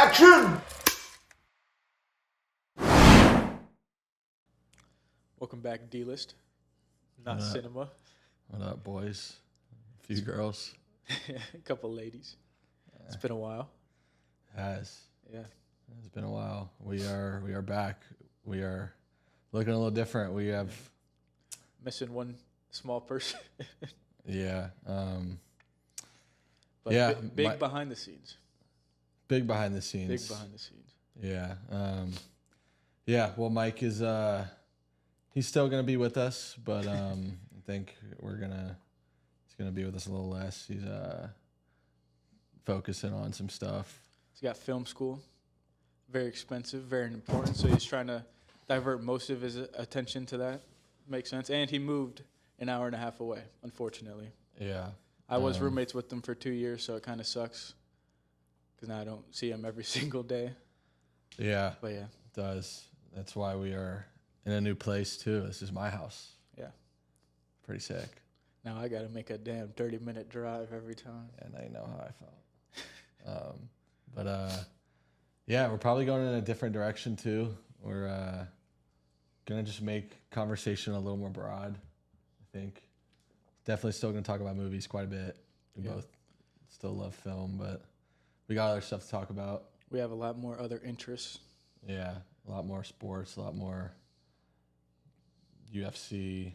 Action! Welcome back, D-List. Not What up? cinema. What up, boys? A few girls. A couple ladies. It's been a while. Has. Yeah. It's been a while. We are back. We are looking a little different. We have Missing one small person. yeah. But Yeah, big behind the scenes. Big behind the scenes. Big behind the scenes. Yeah. Yeah, well Mike is he's still gonna be with us, but I think he's gonna be with us a little less. He's focusing on some stuff. He's got film school. Very expensive, very important. So he's trying to divert most of his attention to that. Makes sense. And he moved an hour and a half away, unfortunately. Yeah. I was roommates with him for 2 years, so it kind of sucks. Because now I don't see him every single day. Yeah. But yeah. It does. That's why we are in a new place too. This is my house. Yeah. Pretty sick. Now I got to make a damn 30-minute drive every time. And I know how I felt. Yeah, we're probably going in a different direction too. We're gonna just make conversation a little more broad. I think definitely still gonna talk about movies quite a bit. We Yeah. both still love film, but we got other stuff to talk about. We have a lot more other interests. Yeah, a lot more sports, a lot more UFC.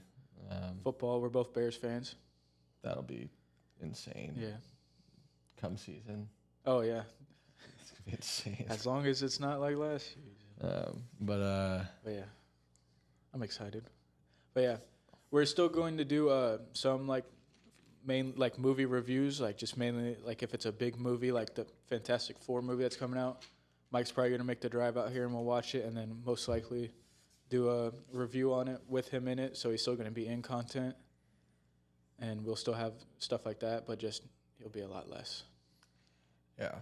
Football, we're both Bears fans. That'll be insane. Yeah. Come season, Oh, yeah. it's gonna be insane. As long as it's not like last year. But But yeah, I'm excited. But yeah, we're still going to do some like movie reviews, like just mainly like if it's a big movie like the Fantastic Four movie that's coming out. Mike's probably gonna make the drive out here and we'll watch it, and then most likely do a review on it with him in it. So he's still gonna be in content, and we'll still have stuff like that, but just he'll be a lot less. yeah.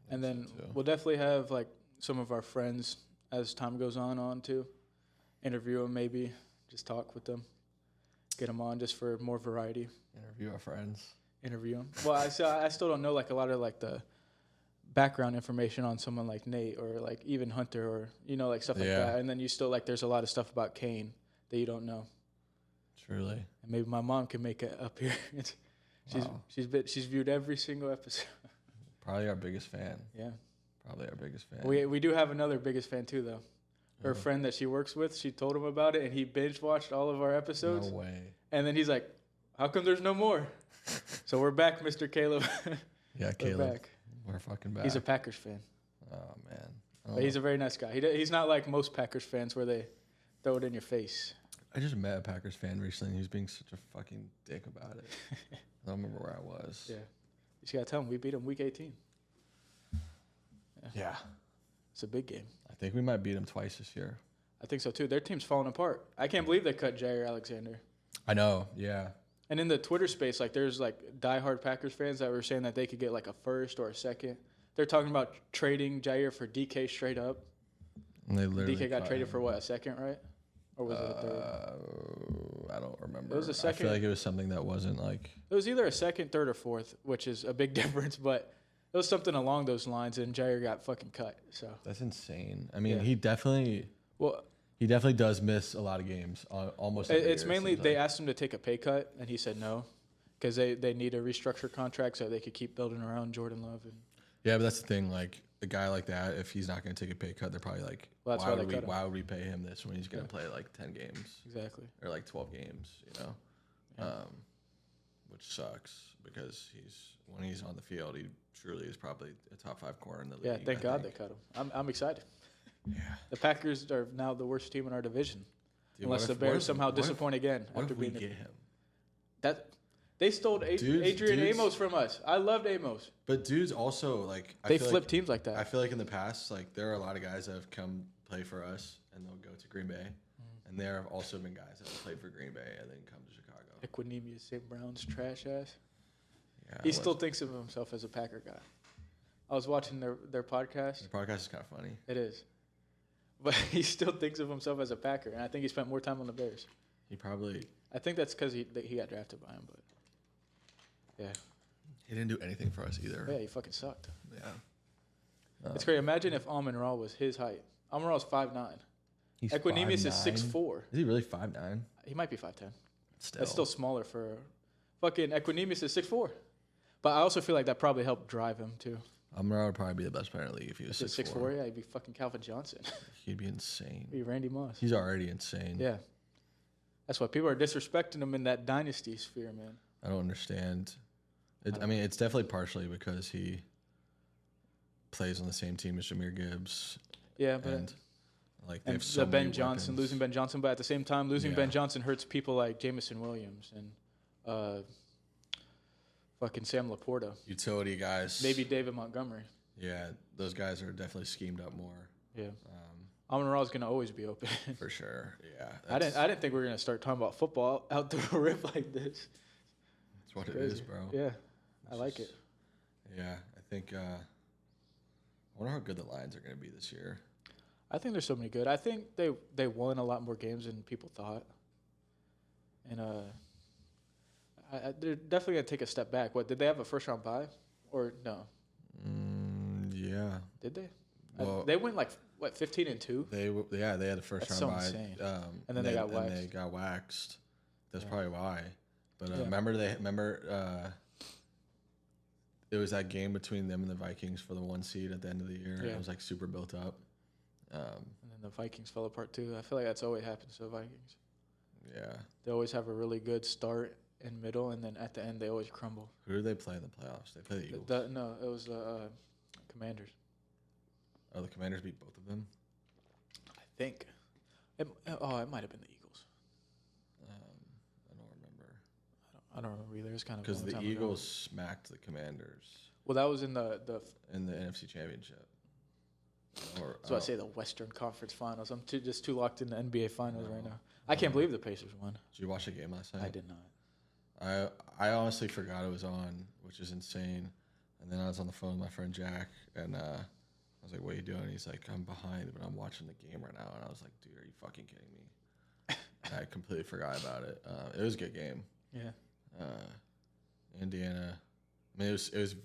And then so too. we'll definitely have like some of our friends as time goes on too. Interview them maybe, just talk with them, get them on just for more variety. Interview our friends. Interview them. Well, I still don't know like a lot of like the background information on someone like Nate or like even Hunter or like stuff like Yeah. that. And then you still like there's a lot of stuff about Kane that you don't know. Truly. And maybe my mom can make it appearance. Wow. She's viewed every single episode. Probably our biggest fan. Yeah. Probably our biggest fan. We do have another biggest fan too, though. Her Oh. friend that she works with, she told him about it, and he binge watched all of our episodes. No way. And then he's like, "How come there's no more?" So we're back, Mr. Caleb. Yeah, We're Caleb. back. We're fucking back. He's a Packers fan, Oh man. but he's a very nice guy. He's not like most Packers fans where they throw it in your face. I just met a Packers fan recently. He was being such a fucking dick about it. I don't remember where I was. Yeah, you just gotta tell him we beat him week 18. Yeah. It's a big game. I think we might beat him twice this year. I think so too. Their team's falling apart. I can't believe they cut Jair Alexander. I know. Yeah. And in the Twitter space, like there's like diehard Packers fans that were saying that they could get like a first or a second. They're talking about trading Jair for DK straight up. And they literally DK got cut traded him. for what, a second, right? Or was it a third? I don't remember. It was a I second. feel like it was something that wasn't like. It was either a second, third, or fourth, which is a big difference, but it was something along those lines, and Jair got fucking cut. So, That's insane. I mean, Yeah. he definitely does miss a lot of games. Almost. Every it's year, mainly seems they like. asked him to take a pay cut, and he said no, because they need a restructure contract so they could keep building around Jordan Love. And Yeah, but that's the thing. Like a guy like that, if he's not going to take a pay cut, they're probably like, Well, that's why they cut him. why would we pay him this when he's going to play like 10 games exactly. or like 12 games? Yeah. Which sucks because when he's on the field, he truly is probably a top 5 corner in the league. Yeah, thank I God think. they cut him. I'm excited. Yeah. The Packers are now the worst team in our division, Dude, unless what the if- Bears what if- somehow what if- disappoint again What after if we being get him? that. They stole Adrian Dudes- Amos from us. I loved Amos. But dudes also like They feel flip like, teams like that. I feel like in the past, like there are a lot of guys that have come play for us and they'll go to Green Bay, and there have also been guys that have played for Green Bay and then come to Chicago. Equinemius St. Brown's trash ass. Yeah, He still thinks of himself as a Packer guy. I was watching their podcast. the podcast is kind of funny. It is. But he still thinks of himself as a Packer, and I think he spent more time on the Bears. He probably I think that's because he got drafted by him, but yeah. he didn't do anything for us either. Yeah, he fucking sucked. Yeah. It's crazy. Imagine if Amon-Ra was his height. Amon-Ra is 5'9". He's Equinemius is 5'9". 6'4". Is he really 5'9"? He might be 5'10". Still. That's still smaller for fucking Equinemius is 6'4". But I also feel like that probably helped drive him too. Amon-Ra would probably be the best player in the league if he was 6'4". 6'4", yeah, he'd be fucking Calvin Johnson. He'd be insane. He'd be Randy Moss. He's already insane. Yeah. That's why people are disrespecting him in that dynasty sphere, man. I don't understand. I mean, it's definitely partially because he plays on the same team as Jahmyr Gibbs. Yeah, but and like they and have so many Ben Johnson, weapons. losing Ben Johnson, but at the same time, losing Yeah. Ben Johnson hurts people like Jamison Williams and fucking Sam Laporta. Utility guys. Maybe David Montgomery. Yeah, those guys are definitely schemed up more. Yeah. Amon-Ra is going to always be open. For sure. Yeah. I didn't think we were going to start talking about football out the rip like this. That's what it Crazy. is, bro. Yeah. I like it. Yeah, I think. I wonder how good the Lions are going to be this year. I think there's so many good. I think they won a lot more games than people thought. And they're definitely going to take a step back. What, did they have a first-round bye? Or no? Yeah. Did they? Well, They went, 15-2? They had a first That's round so bye. insane. And then they got waxed. And they got waxed. That's Yeah. probably why. But Yeah. remember it was that game between them and the Vikings for the 1 seed at the end of the year. Yeah. It was like super built up. And then the Vikings fell apart too. I feel like that's always happens to the Vikings. Yeah. They always have a really good start and middle, and then at the end they always crumble. Who did they play in the playoffs? They played the Eagles. No, it was Commanders. Oh, the Commanders beat both of them. I think. It might have been the Eagles. I don't remember I don't remember either. It's kind of because a long the time ago. Eagles smacked the Commanders Well, that was in the in the NFC Championship. So I say the Western Conference Finals. I'm just too locked in the NBA Finals right now. I can't believe the Pacers won. Did you watch the game last night? I did not. I honestly forgot it was on, which is insane. And then I was on the phone with my friend Jack, and I was like, "What are you doing?" He's like, "I'm behind, but I'm watching the game right now." And I was like, "Dude, are you fucking kidding me?" And I completely forgot about it. It was a good game. Yeah. Indiana. I mean, it was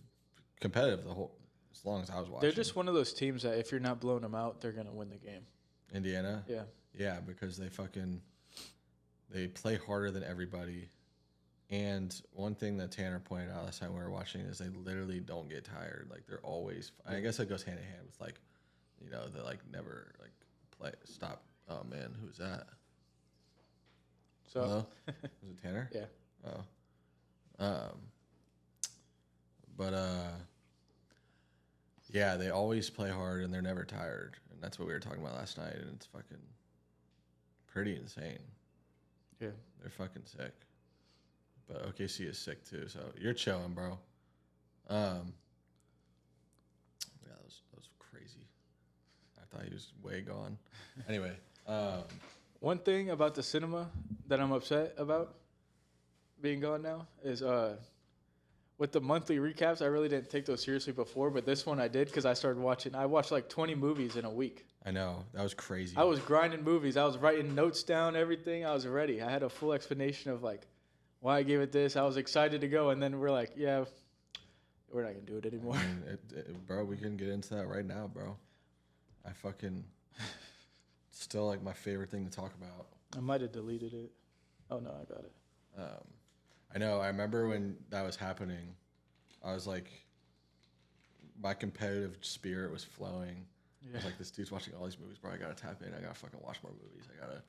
competitive as long as I was watching. They're just one of those teams that if you're not blowing them out, they're gonna win the game. Indiana. Yeah. Yeah, because they play harder than everybody. And one thing that Tanner pointed out last time we were watching is they literally don't get tired. Like they're always. I guess it goes hand in hand with they never stop. Oh man, who's that? So. Hello? Was it Tanner? Yeah. Oh. But yeah, they always play hard and they're never tired, and that's what we were talking about last night, and it's fucking pretty insane. Yeah. They're fucking sick. But OKC is sick too, so you're chilling, bro. Yeah, that was crazy. I thought he was way gone. Anyway, One thing about the cinema that I'm upset about being gone now is with the monthly recaps, I really didn't take those seriously before, but this one I did because I watched like 20 movies in a week. I know that was crazy. I was grinding movies. I was writing notes down, everything. I was ready. I had a full explanation of like why I gave it this. I was excited to go, and then we're like, yeah, we're not gonna do it anymore. I mean, bro, we can get into that right now, bro. I fucking still like my favorite thing to talk about. I might have deleted it. Oh no, I got it. I know. I remember when that was happening. I was like, my competitive spirit was flowing. Yeah. I was like, this dude's watching all these movies, bro. I gotta tap in. I gotta fucking watch more movies. I gotta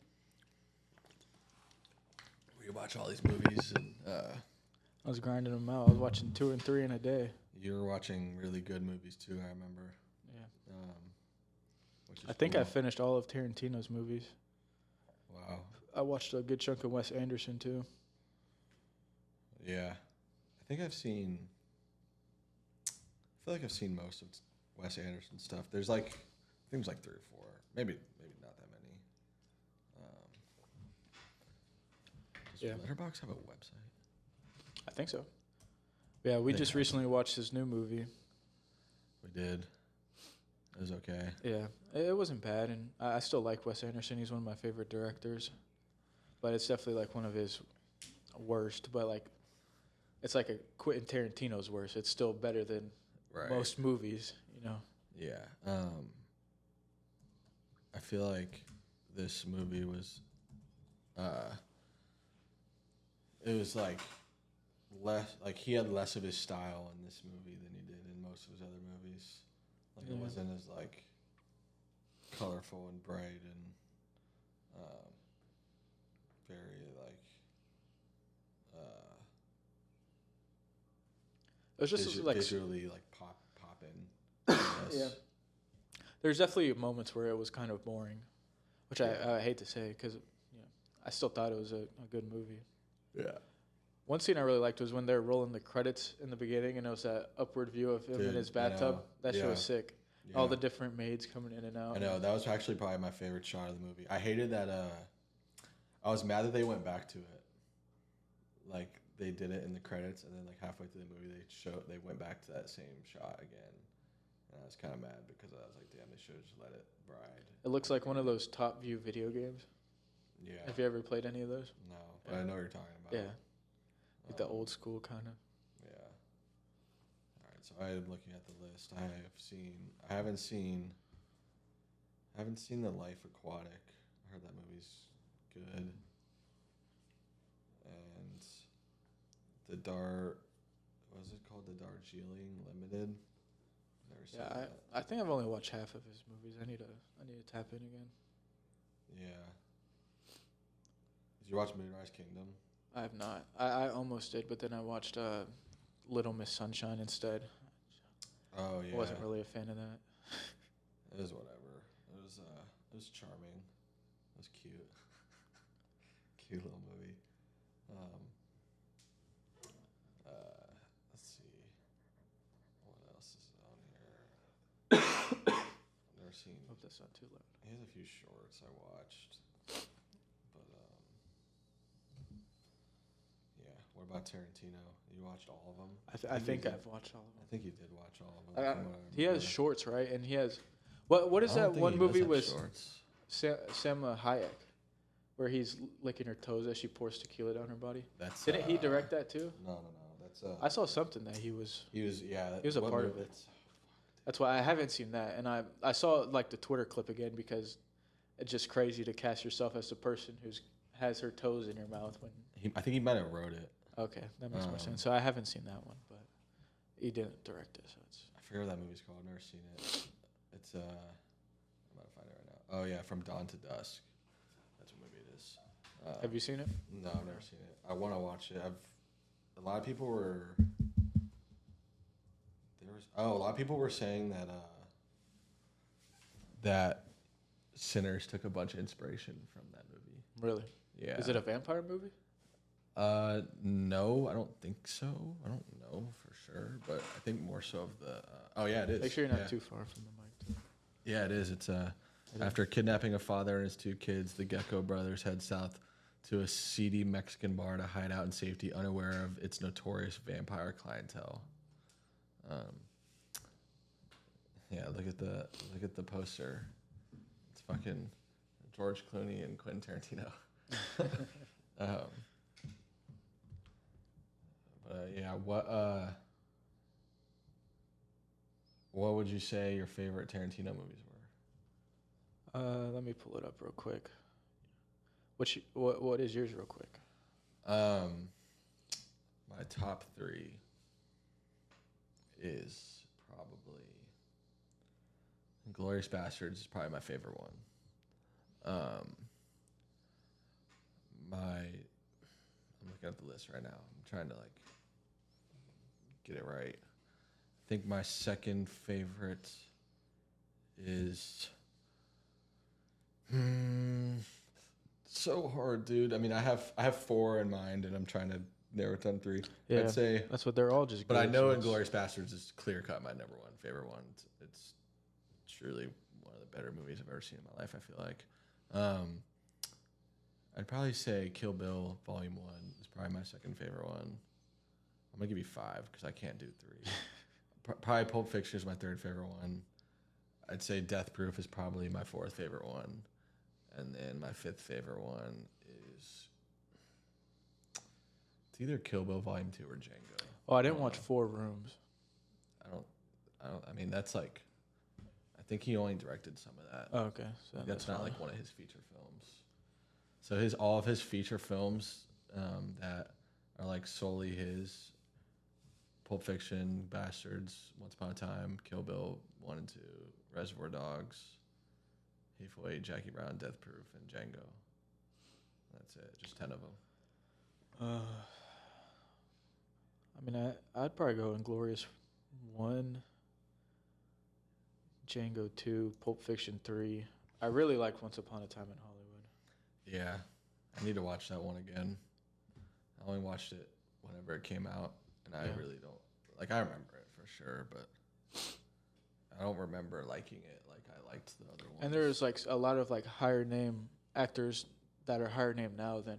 rewatch all these movies. And I was grinding them out. I was watching 2 and 3 in a day. you were watching really good movies too. I remember. Yeah. Which is I think cool. I finished all of Tarantino's movies. Wow. I watched a good chunk of Wes Anderson too. Yeah. I think I've seen. I feel like I've seen most of Wes Anderson stuff. There's like, I think there's like 3 or 4, maybe not that many. Does Yeah. Letterboxd have a website? I think so. Yeah, we They just have. recently watched his new movie. We did. It was okay. Yeah, it wasn't bad, and I still like Wes Anderson. He's one of my favorite directors, but it's definitely like one of his worst. But like, it's like a Quentin Tarantino's worst. It's still better than Right. most movies, you know. Yeah. I feel like this movie was, uh, it was like less, like he had less of his style in this movie than he did in most of his other movies. Like it Yeah. wasn't as like colorful and bright and very like It was just like visually like popping. yeah. There's definitely moments where it was kind of boring, which I hate to say because I still thought it was a good movie. Yeah. One scene I really liked was when they were rolling the credits in the beginning, and it was that upward view of him in his bathtub. That shit was sick. Yeah. All the different maids coming in and out. I know that was actually probably my favorite shot of the movie. I hated that. I was mad that they went back to it. Like they did it in the credits, and then like halfway through the movie, they went back to that same shot again, and I was kind of mad because I was like, damn, they should have just let it ride. It looks like one of those top view video games. Yeah. Have you ever played any of those? No, but I know what you're talking about. Yeah. Like the old school kind of. Yeah. All right, so I am looking at the list. I haven't seen The Life Aquatic. I heard that movie's good. And what is it called? The Darjeeling Limited. Never seen that. I think I've only watched half of his movies. I need to tap in again. Yeah. Did you watch Moonrise Kingdom? I have not. I almost did, but then I watched Little Miss Sunshine instead. Oh yeah. I wasn't really a fan of that. It was whatever. It was charming. It was cute. Cute little movie. Let's see. What else is on here? I've never seen. Hope that's not too loud. He has a few shorts I watched. But yeah. What about Tarantino? You watched all of them? I think I've watched all of them. I think you did watch all of them. He has shorts, right? And he has what is that one movie with Salma Hayek, where he's licking her toes as she pours tequila down her body? Didn't he direct that too? No. That's I saw something that he was a part of it. That's why I haven't seen that, and I saw like the Twitter clip again because it's just crazy to cast yourself as the person who's has her toes in your mouth when. I think he might have wrote it. Okay, that makes more sense. So I haven't seen that one, but he didn't direct it, so it's. I forget what that movie's called. I've never seen it. It's I'm about to find it right now. Oh yeah, From Dawn to Dusk. That's what movie it is. Have you seen it? No, I've never seen it. I want to watch it. A lot of people were saying that that Sinners took a bunch of inspiration from that movie. Really? Yeah. Is it a vampire movie? No, I don't think so. I don't know for sure, but I think more so of the. Oh yeah, it is. Make sure you're not too far from the mic. Too. Yeah, it is. It's after kidnapping a father and his two kids, the Gecko brothers head south to a seedy Mexican bar to hide out in safety, unaware of its notorious vampire clientele. Yeah, look at the poster. It's fucking George Clooney and Quentin Tarantino. Yeah, what would you say your favorite Tarantino movies were? Let me pull it up real quick. What is yours real quick? My top 3 is probably Inglourious Basterds is probably my favorite one. I'm looking at the list right now. I'm trying to get it right. I think my second favorite is so hard, dude. I mean, I have 4 in mind, and I'm trying to narrow it down to 3. Yeah, I'd say that's what they're all just. But I know Inglourious Basterds is clear cut my number 1 favorite one. It's truly one of the better movies I've ever seen in my life. I feel like. I'd probably say Kill Bill Volume 1 is probably my second favorite one. I'm gonna give you 5 because I can't do 3. Probably Pulp Fiction is my third favorite one. I'd say Death Proof is probably my 4th favorite one, and then my 5th favorite one is it's either Kill Bill Volume 2 or Django. Oh, I didn't watch 4 Rooms. I mean, that's like think he only directed some of that. Oh, okay. So That's not fine. like one of his feature films. So all of his feature films that are like solely his: Pulp Fiction, Bastards, Once Upon a Time, Kill Bill 1 and 2, Reservoir Dogs, Hateful Eight, Jackie Brown, Death Proof, and Django. That's it. Just 10 of them. I mean, I'd probably go Inglorious 1, Django 2, Pulp Fiction 3. I really like Once Upon a Time in Hollywood. Yeah, I need to watch that one again. I only watched it whenever it came out, and I really don't like. I remember it for sure, but I don't remember liking it like I liked the other ones. And there's like a lot of like higher name actors that are higher name now than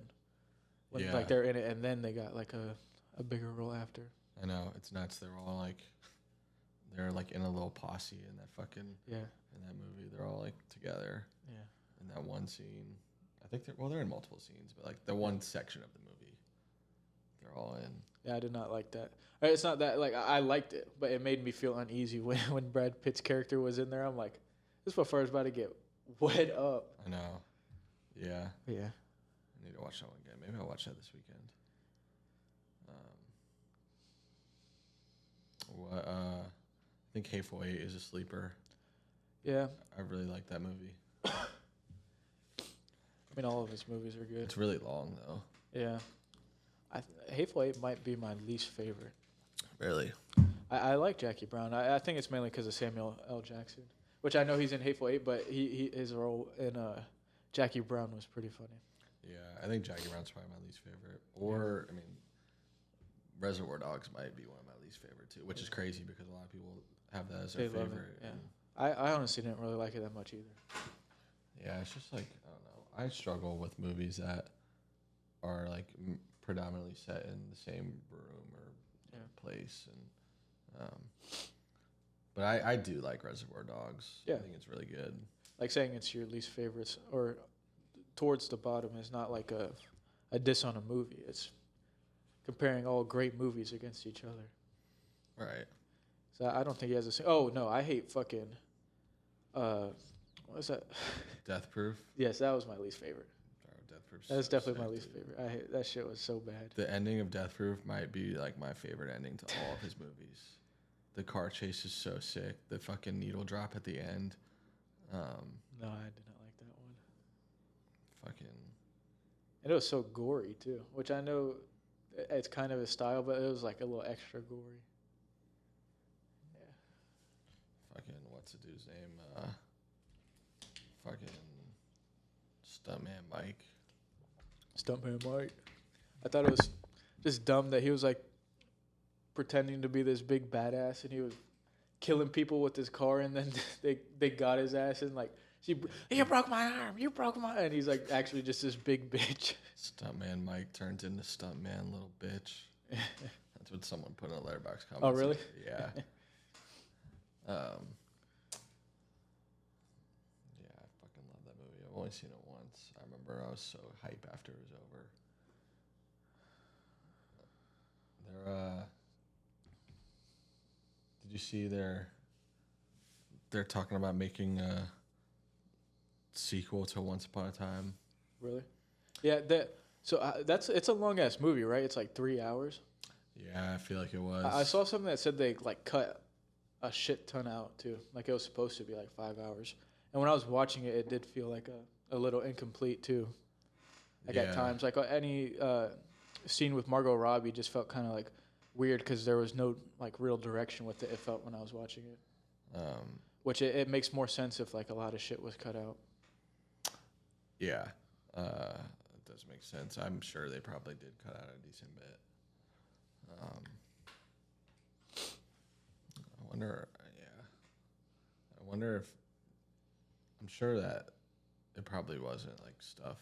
when like they're in it, and then they got like a bigger role after. I know, it's nuts. They're all like, they're like in a little posse in that fucking in that movie. They're all like together. Yeah. In that one scene, I think they're in multiple scenes, but like the one section of the movie, they're all in. Yeah, I did not like that. It's not that like I liked it, but it made me feel uneasy when Brad Pitt's character was in there. I'm like, this motherfucker's about to get wet up. I know. Yeah. Yeah. I need to watch that one again. Maybe I'll watch that this weekend. I think Hateful Eight is a sleeper. Yeah. I really like that movie. I mean, all of his movies are good. It's really long though. Yeah. Hateful Eight might be my least favorite. Really? I like Jackie Brown. I think it's mainly because of Samuel L. Jackson, which I know he's in Hateful Eight, but his role in Jackie Brown was pretty funny. Yeah, I think Jackie Brown's probably my least favorite. Or, I mean, Reservoir Dogs might be one of my least favorite too, which is crazy because a lot of people have that as their They love favorite. it, yeah. I honestly didn't really like it that much either. Yeah, it's just like, I don't know. I struggle with movies that are like predominantly set in the same room or place, and but I do like Reservoir Dogs. Yeah. I think it's really good. Like saying it's your least favorites or towards the bottom is not like a diss on a movie. It's comparing all great movies against each other. Right. So I don't think he has a. Oh no, I hate fucking. What was that? Death Proof. Yes, that was my least favorite. Death Proof's That's so definitely my sick, least dude. favorite. I hate that shit was so bad. The ending of Death Proof might be like my favorite ending to all of his movies. The car chase is so sick. The fucking needle drop at the end. No, I did not like that one. Fucking. And it was so gory too, which I know it's kind of his style, but it was like a little extra gory. Yeah. Fucking what's the dude's name? Fucking Stuntman Mike. Stuntman Mike. I thought it was just dumb that he was like pretending to be this big badass and he was killing people with his car, and then they got his ass and like you broke my arm, you broke my, and he's like actually just this big bitch. Stuntman Mike turns into Stuntman little bitch. That's what someone put in a letterbox comment. Oh really? Yeah. Yeah, I fucking love that movie. I've only seen it once. I remember I was so hype after it was over. Did you see they're talking about making a sequel to Once Upon a Time? Really? Yeah. It's a long ass movie, right? It's like 3 hours. Yeah, I feel like it was. I saw something that said they like cut a shit ton out too. Like it was supposed to be like 5 hours. And when I was watching it, it did feel like a little incomplete too. Like at times, like any scene with Margot Robbie just felt kind of like weird because there was no like real direction with it. It felt when I was watching it. Which it makes more sense if like a lot of shit was cut out. Yeah, it does make sense. I'm sure they probably did cut out a decent bit. I wonder. Yeah, I wonder if. I'm sure that it probably wasn't like stuff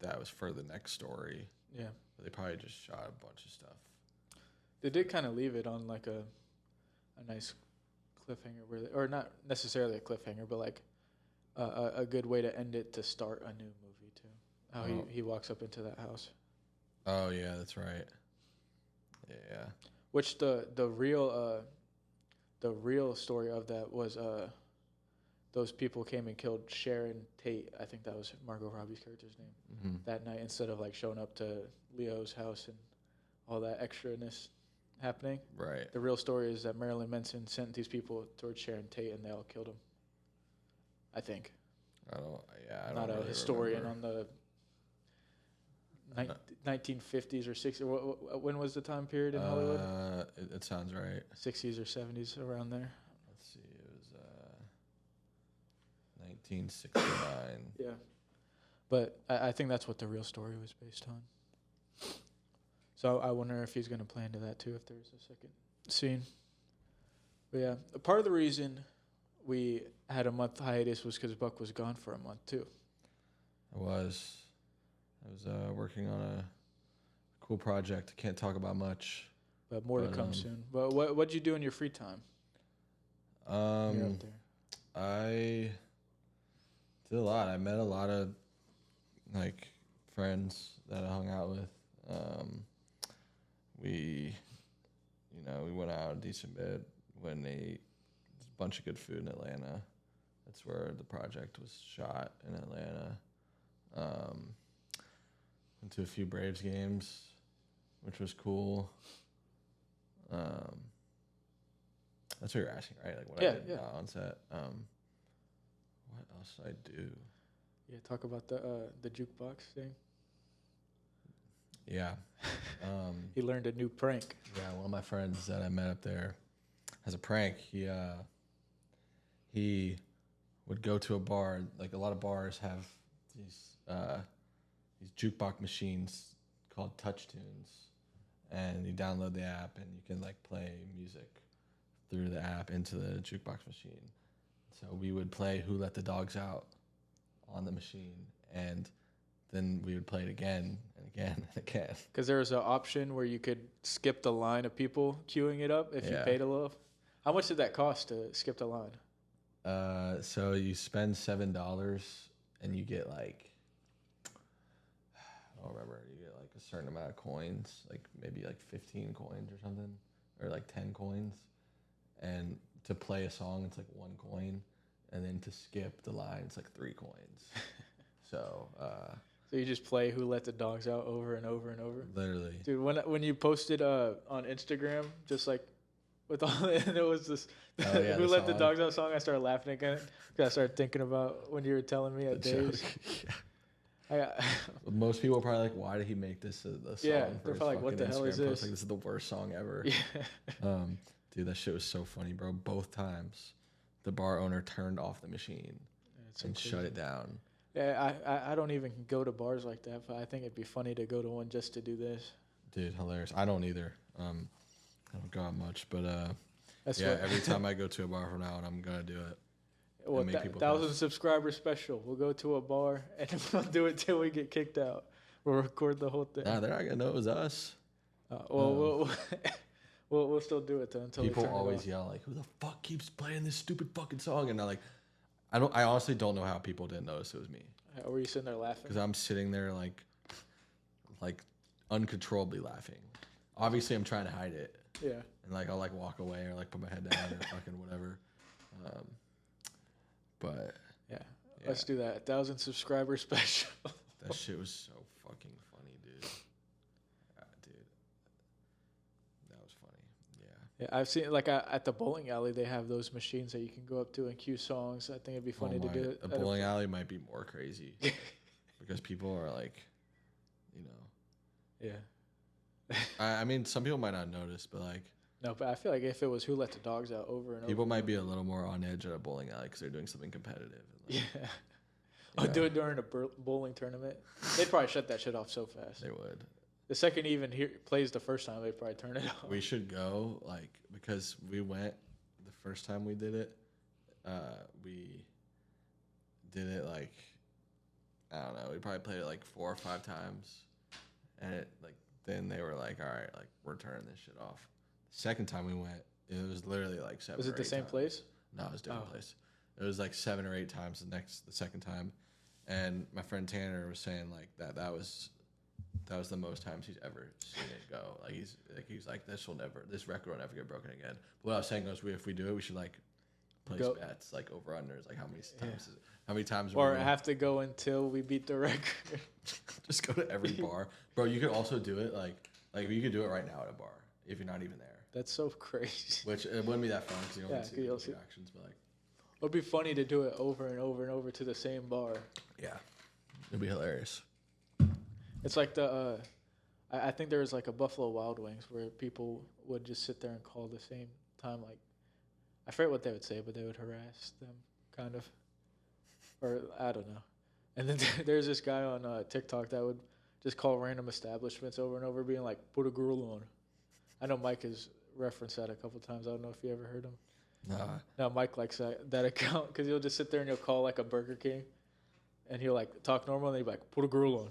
that was for the next story. Yeah, but they probably just shot a bunch of stuff. They did kind of leave it on like a nice cliffhanger, or not necessarily a cliffhanger, but like a good way to end it to start a new movie too. How he walks up into that house. Oh yeah, that's right. Yeah. Which the real story of that was those people came and killed Sharon Tate. I think that was Margot Robbie's character's name that night, instead of like showing up to Leo's house and all that extraness happening. Right. The real story is that Marilyn Manson sent these people towards Sharon Tate and they all killed him. I think. I don't. Yeah, I don't. Not a really historian remember. on the 1950s or 60s. When was the time period in Hollywood? It sounds right. 60s or 70s, around there. Let's see. It was 1969. Yeah. But I think that's what the real story was based on. So I wonder if he's going to play into that too, if there's a second scene. But yeah, part of the reason we had a month hiatus was because Buck was gone for a month too. I was working on a cool project. Can't talk about much. But more to come soon. But what'd you do in your free time? You're out there. I did a lot. I met a lot of like friends that I hung out with. We went out a decent bit. Went and ate a bunch of good food in Atlanta. That's where the project was shot, in Atlanta. Went to a few Braves games, which was cool. That's what you're asking, right? Like what I did on set. What else did I do? Yeah, talk about the jukebox thing. Yeah. He learned a new prank. Yeah, one of my friends that I met up there has a prank. He would go to a bar. Like a lot of bars have these jukebox machines called Touch Tunes, and you download the app and you can like play music through the app into the jukebox machine. So we would play "Who Let the Dogs Out" on the machine, and then we would play it again and again and again. Because there was an option where you could skip the line of people queuing it up if you paid a little. How much did that cost to skip the line? So you spend $7 and you get like, I don't remember, you get like a certain amount of coins, like maybe like 15 coins or something, or like 10 coins. And to play a song, it's like 1 coin. And then to skip the line, it's like 3 coins. So you just play "Who Let the Dogs Out" over and over and over. Literally, dude. When you posted on Instagram, just like with all, and it was this "Who Let the Dogs Out" song, I started laughing again because I started thinking about when you were telling me at Dave's. Most people are probably like, "Why did he make this a song?" Yeah, they're probably like, "What the hell is this?" Like, this is the worst song ever. Yeah. Dude, that shit was so funny, bro. Both times, the bar owner turned off the machine and shut it down. Yeah, I don't even go to bars like that, but I think it'd be funny to go to one just to do this. Dude, hilarious. I don't either. I don't go out much, but That's every time I go to a bar from now on, I'm gonna do it. Well, 1,000 subscriber special. We'll go to a bar and we'll do it till we get kicked out. We'll record the whole thing. Nah, they're not gonna know it was us. We'll still do it though until people they turn always it off. yell like, "Who the fuck keeps playing this stupid fucking song?" And I honestly don't know how people didn't notice it was me. Or were you sitting there laughing? Because I'm sitting there like uncontrollably laughing. Obviously, I'm trying to hide it. Yeah. And like I'll like walk away or like put my head down or fucking whatever. But yeah, let's do that. 1,000 subscriber special. That shit was so fucking funny, dude. Dude, that was funny. Yeah. Yeah, I've seen like at the bowling alley they have those machines that you can go up to and cue songs. I think it'd be funny to do it. A bowling alley might be more crazy because people are like, you know. Yeah. I mean, some people might not notice, but like. No, but I feel like if it was "Who Let the Dogs Out" over and over. People might be a little more on edge at a bowling alley because they're doing something competitive. Yeah. Do it during a bowling tournament. They'd probably shut that shit off so fast. They would. The second he even plays the first time, they'd probably turn it off. We should go, like, because we went the first time we did it. We did it, like, I don't know. We probably played it, like, 4 or 5 times. And it, like, then they were like, all right, like, we're turning this shit off. The second time we went, it was literally, like, 7 or 8 Was it the same times. place? No, it was a different place. It was, like, 7 or 8 times the second time. And my friend Tanner was saying, like, that was the most times he's ever seen it go. Like he's like this record will never get broken again. But what I was saying was, if we do it, we should like place Go. bets like over unders, like how many times is it? How many times Or we're have to go until we beat the record. just go to every bar, bro. You could also do it like you could do it right now at a bar if you're not even there. That's so crazy. Which it wouldn't be that fun because you don't Yeah, get to see you'll the see. reactions, but like It'd be funny to do it over and over and over to the same bar. yeah, it'd be hilarious. It's like the, I think there was like a Buffalo Wild Wings where people would just sit there and call the same time. Like, I forget what they would say, but they would harass them, kind of. Or, I don't know. And then there's this guy on TikTok that would just call random establishments over and over, being like, put a grill on. I know Mike has referenced that a couple times. I don't know if you ever heard him. Nah, No, Mike likes that account because he'll just sit there and he'll call like a Burger King, and he'll like talk normal, and then he'll be like, "Put a grill on,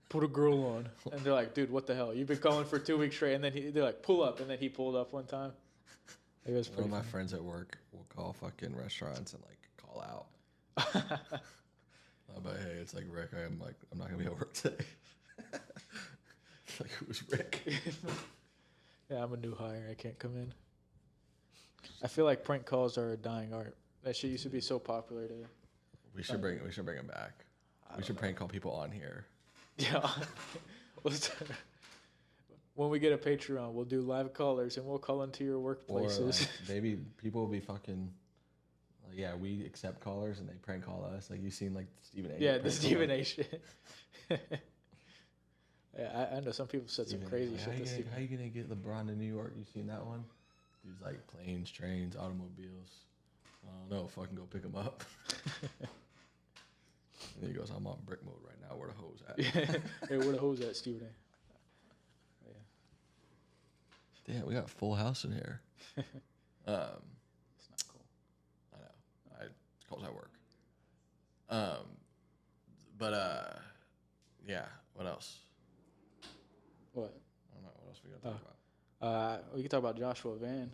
put a grill on," and they're like, "Dude, what the hell? You've been calling for 2 weeks straight." And then they're like, "Pull up," and then he pulled up one time. It was one pretty of my funny. friends at work will call fucking restaurants and like call out. But hey, it's like Rick. I'm not gonna be at work today. It's like who's Rick? Yeah, I'm a new hire. I can't come in. I feel like prank calls are a dying art. That shit used to be so popular. We should bring him back. We should prank call people on here. Yeah. When we get a Patreon, we'll do live callers and we'll call into your Or workplaces. like, maybe people will be fucking like, yeah, we accept callers and they prank call us. Like you seen like Stephen A. Yeah, the prank call, Stephen like, A. shit. Yeah, I know some people said some Stephen A. crazy like, shit. To Stephen. how you gonna get LeBron to New York? You seen that one? Dude's like planes, trains, automobiles. I don't know. Fucking go pick him up. And he goes, I'm on brick mode right now. Where the hoes at? Hey, where the hose at, Stephen A? Damn, we got a full house in here. It's not cool. I know. It's cause I work. Yeah. What else? What? I don't know. What else we gonna talk about? We can talk about Joshua Van.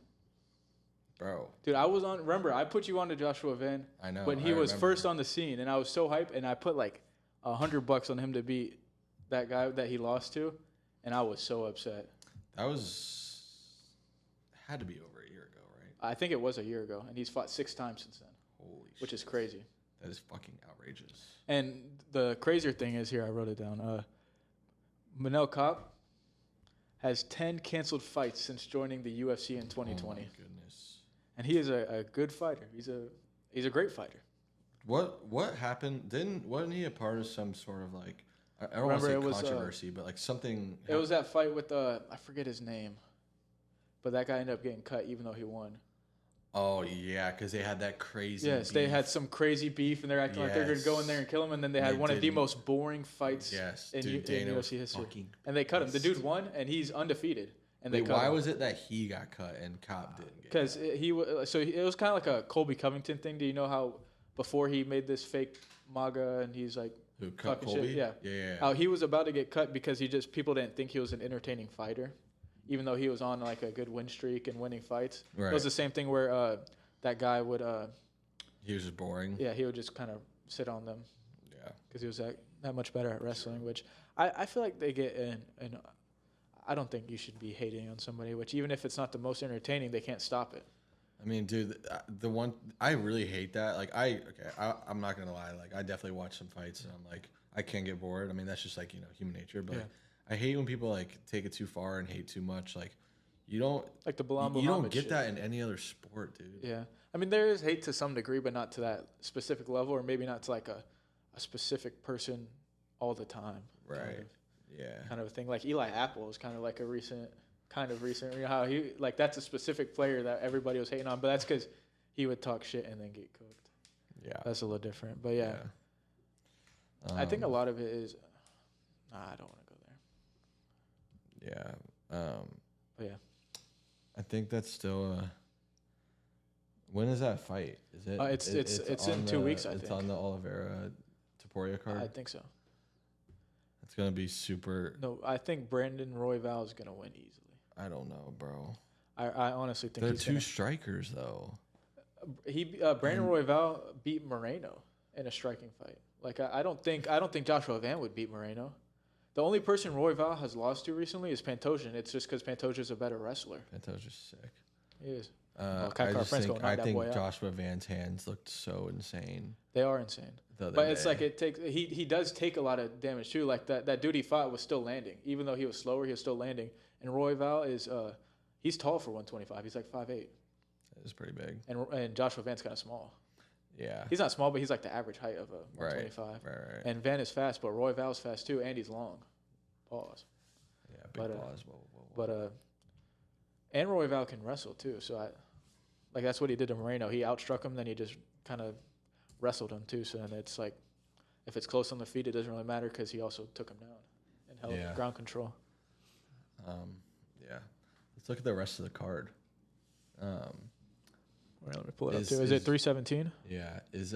Bro, Dude, I was on. Remember, I put you on to Joshua Van I know. when he I was remember. first on the scene, and I was so hyped, and I put like $100 on him to beat that guy that he lost to, and I was so upset. That had to be over a year ago, right? I think it was a year ago, and he's fought 6 times since then, Holy shit. which is crazy. That is fucking outrageous. And the crazier thing is here, I wrote it down. Manel Kape has 10 canceled fights since joining the UFC in 2020, Oh my goodness. and he is a good fighter. He's a great fighter. What happened? Wasn't he a part of some sort of like I don't want to Remember, say it was, controversy, but like something. It was that fight with I forget his name, but that guy ended up getting cut even though he won. Oh yeah, because they had that crazy. Yes, they beef. had some crazy beef, and they're acting like they're going to go in there and kill him, and then they had They one of the didn't. most boring fights Yes, in, dude, in Dana was UFC history. fucking And they cut him. The dude pissed. won, and he's undefeated. And Wait, they cut why him. was it that he got cut and Cop didn't get? Because it was kind of like a Colby Covington thing. Do you know how before he made this fake MAGA and he's like Who cut talking shit? Colby? Yeah. Yeah. How he was about to get cut because people didn't think he was an entertaining fighter, even though he was on like a good win streak and winning fights. Right. It was the same thing where that guy would He was just boring. he would just kind of sit on them Yeah. because he was that much better at wrestling. Which I feel like they get and I don't think you should be hating on somebody. Which even if it's not the most entertaining, they can't stop it. I mean, dude, the one I really hate that. Like, I'm not gonna lie. Like, I definitely watch some fights, and I'm like, I can't get bored. I mean, that's just like human nature. But Yeah. I hate when people like take it too far and hate too much. Like, you don't Like the Bilal you don't Muhammad get shit. that in any other sport, dude. Yeah. I mean, there is hate to some degree, but not to that specific level, or maybe not to like a specific person all the time. Right. Yeah. Kind of a thing. Like Eli Apple is kind of like a recent. You know how he, like, that's a specific player that everybody was hating on, but that's because he would talk shit and then get cooked. Yeah. That's a little different. But yeah, I think a lot of it is, I don't want to go there. Yeah. But yeah. I think that's still. When is that fight? Is it? It's in 2 weeks, I It's think. on the Oliveira Taporia card. I think so. It's gonna be super. No, I think Brandon Royval is going to win easily. I don't know, bro. I honestly think They're he's two gonna, strikers though. Brandon Royval beat Moreno in a striking fight. Like I don't think Joshua Van would beat Moreno. The only person Royval has lost to recently is Pantoja. It's just because Pantoja's a better wrestler. Pantoja's sick. He is. Kai Kara France gonna knock I that think boy out. Joshua Van's hands looked so insane. They are insane. The other But it's day. like it takes. He does take a lot of damage too. Like that dude he fought was still landing, even though he was slower. He was still landing. And Royval is he's tall for 125. He's like 5'8". It's pretty big. And Joshua Van's kind of small. Yeah. He's not small, but he's like the average height of a 125. Right. And Van is fast, but Royval's fast too, and he's long. Pause. Yeah, big but, pause. But and Royval can wrestle too. So like that's what he did to Moreno. He outstruck him, then he just kind of wrestled him too. So then it's like, if it's close on the feet, it doesn't really matter because he also took him down and held ground control. Yeah. Let's look at the rest of the card. Let me pull it up too. Is it 317? Yeah. Is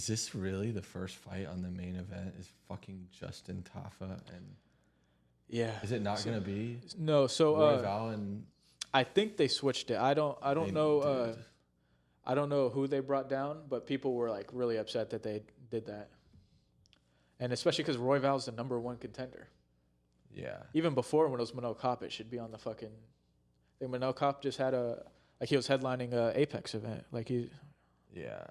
this really the first fight on the main event? Is fucking Justin Tafa and Yeah. is it not gonna be? No. So Royval and I think they switched it. I don't know. I don't know who they brought down, but people were like really upset that they did that, and especially because Royval's the number one contender. Yeah. Even before when it was Manel Kopp, it should be on the fucking. I think Manel Kopp just had he was headlining a Apex event. Yeah.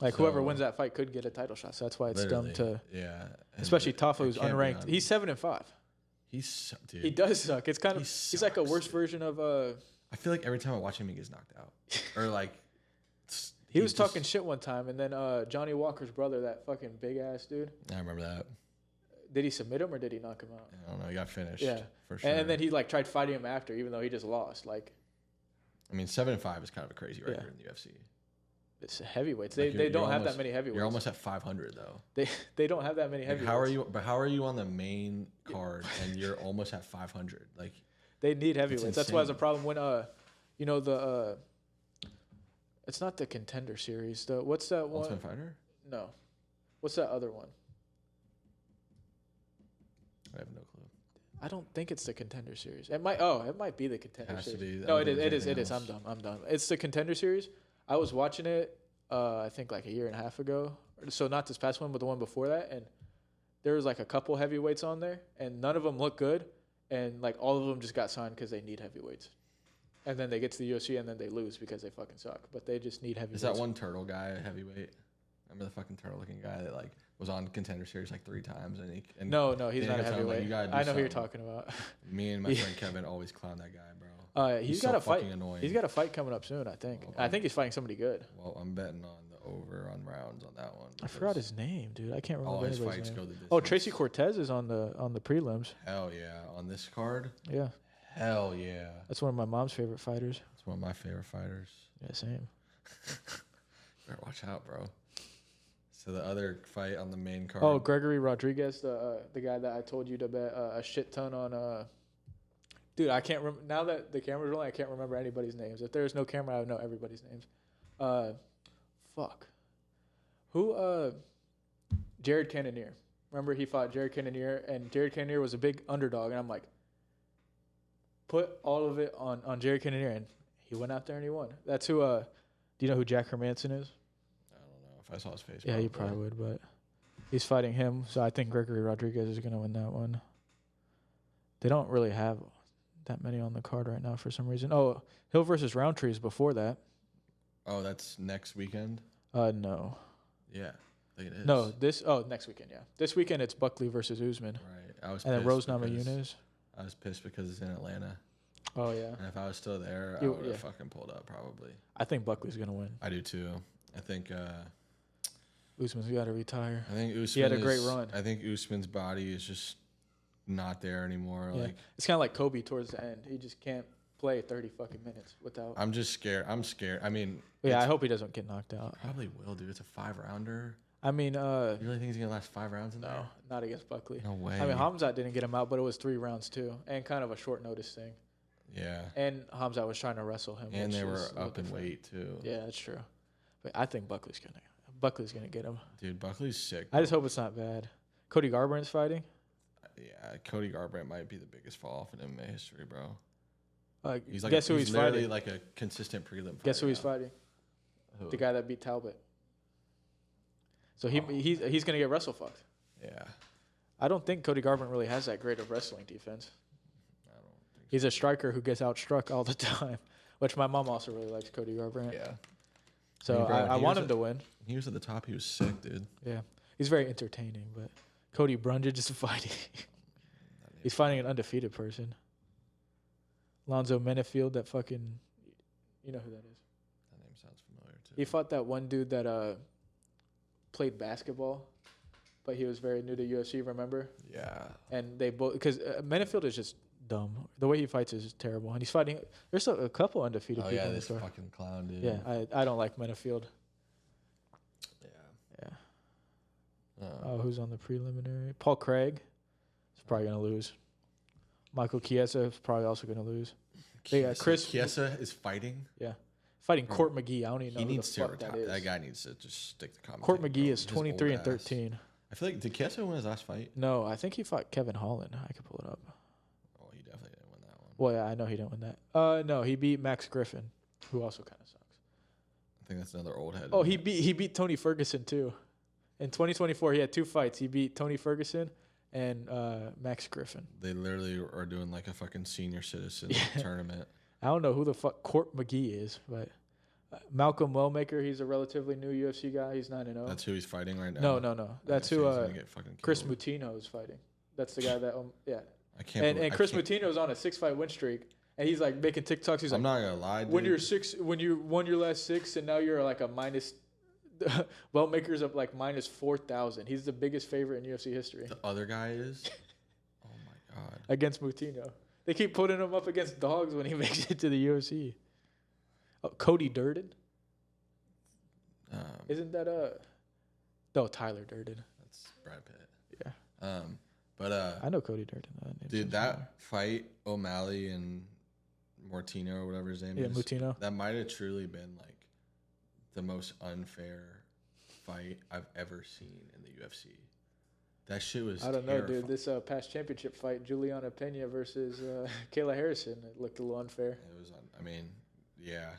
Like whoever wins that fight could get a title shot. So that's why it's dumb to. Yeah. Especially Tafa, who's unranked. He's 7-5. Dude. He does suck. It's kind of he's like a worse version of I feel like every time I watch him, he gets knocked out, or like. He was talking shit one time, and then Johnny Walker's brother, that fucking big ass dude. I remember that. Did he submit him or did he knock him out? I don't know. He got finished. Yeah, for sure. And then he like tried fighting him after, even though he just lost. Like, I mean, 7-5 is kind of a crazy record in the UFC. It's heavyweights. Like They don't have that many heavyweights. You're almost at 500 though. They don't have that many heavyweights. How are you on the main card and you're almost at 500? Like, they need heavyweights. That's why it's a problem when it's not the Contender Series. What's that one? Ultimate Fighter? No. What's that other one? I have no clue. I don't think it's the Contender Series. It might be the Contender It has to Series. be. No, it is. I'm done. It's the Contender Series. I was watching it, I think like a year and a half ago. So not this past one, but the one before that. And there was like a couple heavyweights on there, and none of them look good. And like all of them just got signed because they need heavyweights. And then they get to the UFC and then they lose because they fucking suck. But they just need heavyweights. Is that one turtle guy a heavyweight? Remember the fucking turtle-looking guy that like was on Contender Series like 3 times and No, he's not a like, heavyweight. I know who you're talking about. Me and my friend Kevin always clown that guy, bro. He's got a fight. He's got a fight coming up soon, I think. I think he's fighting somebody good. Well, I'm betting on the over on rounds on that one. I forgot his name, dude. I can't remember all his anybody's fights name. go the distance. Oh, Tracy Cortez is on the prelims. Hell yeah, on this card. Yeah. Hell yeah. That's one of my mom's favorite fighters. That's one of my favorite fighters. Yeah, same. Better watch out, bro. So the other fight on the main card. Oh, Gregory Rodriguez, the guy that I told you to bet a shit ton on. Dude, I can't remember. Now that the camera's rolling, I can't remember anybody's names. If there's no camera, I would know everybody's names. Fuck. Who? Jared Cannonier. Remember he fought Jared Cannonier, and Jared Cannonier was a big underdog, and I'm like, put all of it on Jared Cannonier, and he went out there and he won. That's who. Do you know who Jack Hermanson is? I don't know if I saw his face. Yeah, you probably would, but he's fighting him, so I think Gregory Rodriguez is going to win that one. They don't really have that many on the card right now for some reason. Oh, Hill versus Roundtree is before that. Oh, that's next weekend? No. Yeah, I think it is. No, next weekend, yeah. This weekend it's Buckley versus Usman. Right. And then Rose Namajunas. I was pissed because it's in Atlanta. Oh, yeah. And if I was still there, I would have fucking pulled up probably. I think Buckley's going to win. I do too. I think Usman's got to retire. I think Usman he had a great run. I think Usman's body is just not there anymore. Yeah. Like it's kind of like Kobe towards the end. He just can't play 30 fucking minutes without. I'm just scared. I'm scared. I mean, yeah, I hope he doesn't get knocked out. Probably will, dude. It's a 5-rounder. I mean, you really think he's gonna last 5 rounds in there? No, not against Buckley. No way. I mean, Hamzat didn't get him out, but it was 3 rounds too, and kind of a short notice thing. Yeah. And Hamzat was trying to wrestle him. And they were up in weight too. Yeah, that's true. But I think Buckley's gonna get him. Dude, Buckley's sick. I just hope it's not bad. Cody Garbrandt's fighting. Yeah, Cody Garbrandt might be the biggest fall off in MMA history, bro. He's like, guess who he's fighting? Like a consistent prelim fighter. Guess who he's fighting? Who? The guy that beat Talbot. So he's gonna get wrestle fucked. Yeah. I don't think Cody Garbrandt really has that great of wrestling defense. I don't think so. He's a striker who gets outstruck all the time. which my mom also really likes Cody Garbrandt. Yeah. So I mean, bro, I he want was him to win. He was at the top. He was sick, dude. Yeah, he's very entertaining. But Cody Brundage is fighting. He's fighting an undefeated person. Lonzo Menefield, that fucking, you know who that is. That name sounds familiar too. He fought that one dude that played basketball, but he was very new to UFC. Remember? Yeah. And they both, because Menefield is just dumb. The way he fights is terrible, and he's fighting. There's a couple undefeated Oh people yeah, in the this store. fucking clown, dude. Yeah, I don't like Menefield. Yeah. Yeah. Oh, who's on the preliminary? Paul Craig is probably gonna lose. Michael Chiesa is probably also gonna lose. They got Chris Chiesa is fighting. Yeah, fighting Bro, Court McGee. I don't even know He who needs the to fuck retire. that is. That guy needs to just stick to commentating. Court McGee bro. is His old 23 and ass. 13. I feel like did Chiesa win his last fight? No, I think he fought Kevin Holland. I could pull it up. Oh, he definitely didn't win that one. Well, yeah, I know he didn't win that. No, he beat Max Griffin, who also kind of sucks. I think that's another old head. Oh, isn't he it? beat Tony Ferguson too. In 2024, he had 2 fights. He beat Tony Ferguson and Max Griffin. They literally are doing like a fucking senior citizen tournament. I don't know who the fuck Court McGee is, but Malcolm Wellmaker, he's a relatively new UFC guy. He's 9-0. That's who he's fighting right now. No. That's He's who gonna get fucking Chris killed. Moutinho is fighting. That's the guy that yeah. I can't. And believe- I Chris can't- Moutinho's on a 6-fight win streak, and he's like making TikToks. He's I'm like, not gonna lie, dude. when you won your last 6, and now you're like a minus. Wellmaker's up like minus 4,000. He's the biggest favorite in UFC history The other guy is. Oh my god. against Moutinho. They keep putting him up against dogs when he makes it to the UFC. Oh, Cody Durden. Isn't that no, Tyler Durden. That's Brad Pitt. Yeah. But I know Cody Durden. That name dude, sounds that fight O'Malley and Mortino or whatever his name familiar. is. Yeah, Moutinho. That might have truly been like the most unfair fight I've ever seen in the UFC. That shit was. I don't know, terrifying. dude. This past championship fight, Juliana Pena versus Kayla Harrison, it looked a little unfair. It was. I mean, yeah.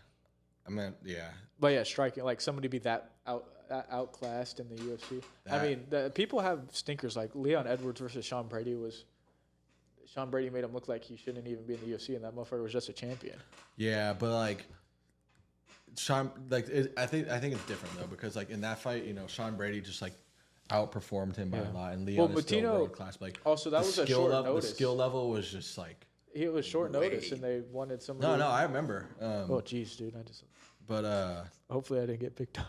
I mean, yeah. But yeah, striking like somebody be that outclassed in the UFC. I That- mean, the people have stinkers like Leon Edwards versus Sean Brady was. Sean Brady made him look like he shouldn't even be in the UFC, and that motherfucker was just a champion. Yeah, but like Sean, like I think it's different though because like in that fight, you know, Sean Brady just like outperformed him by Yeah. a lot, and Leon is still Moutinho- world class. Like Also, that the was a skill short level, notice. the skill level was just like It was short notice, Way. and they wanted somebody. no, I remember. Oh, jeez, dude. But Hopefully, I didn't get picked up.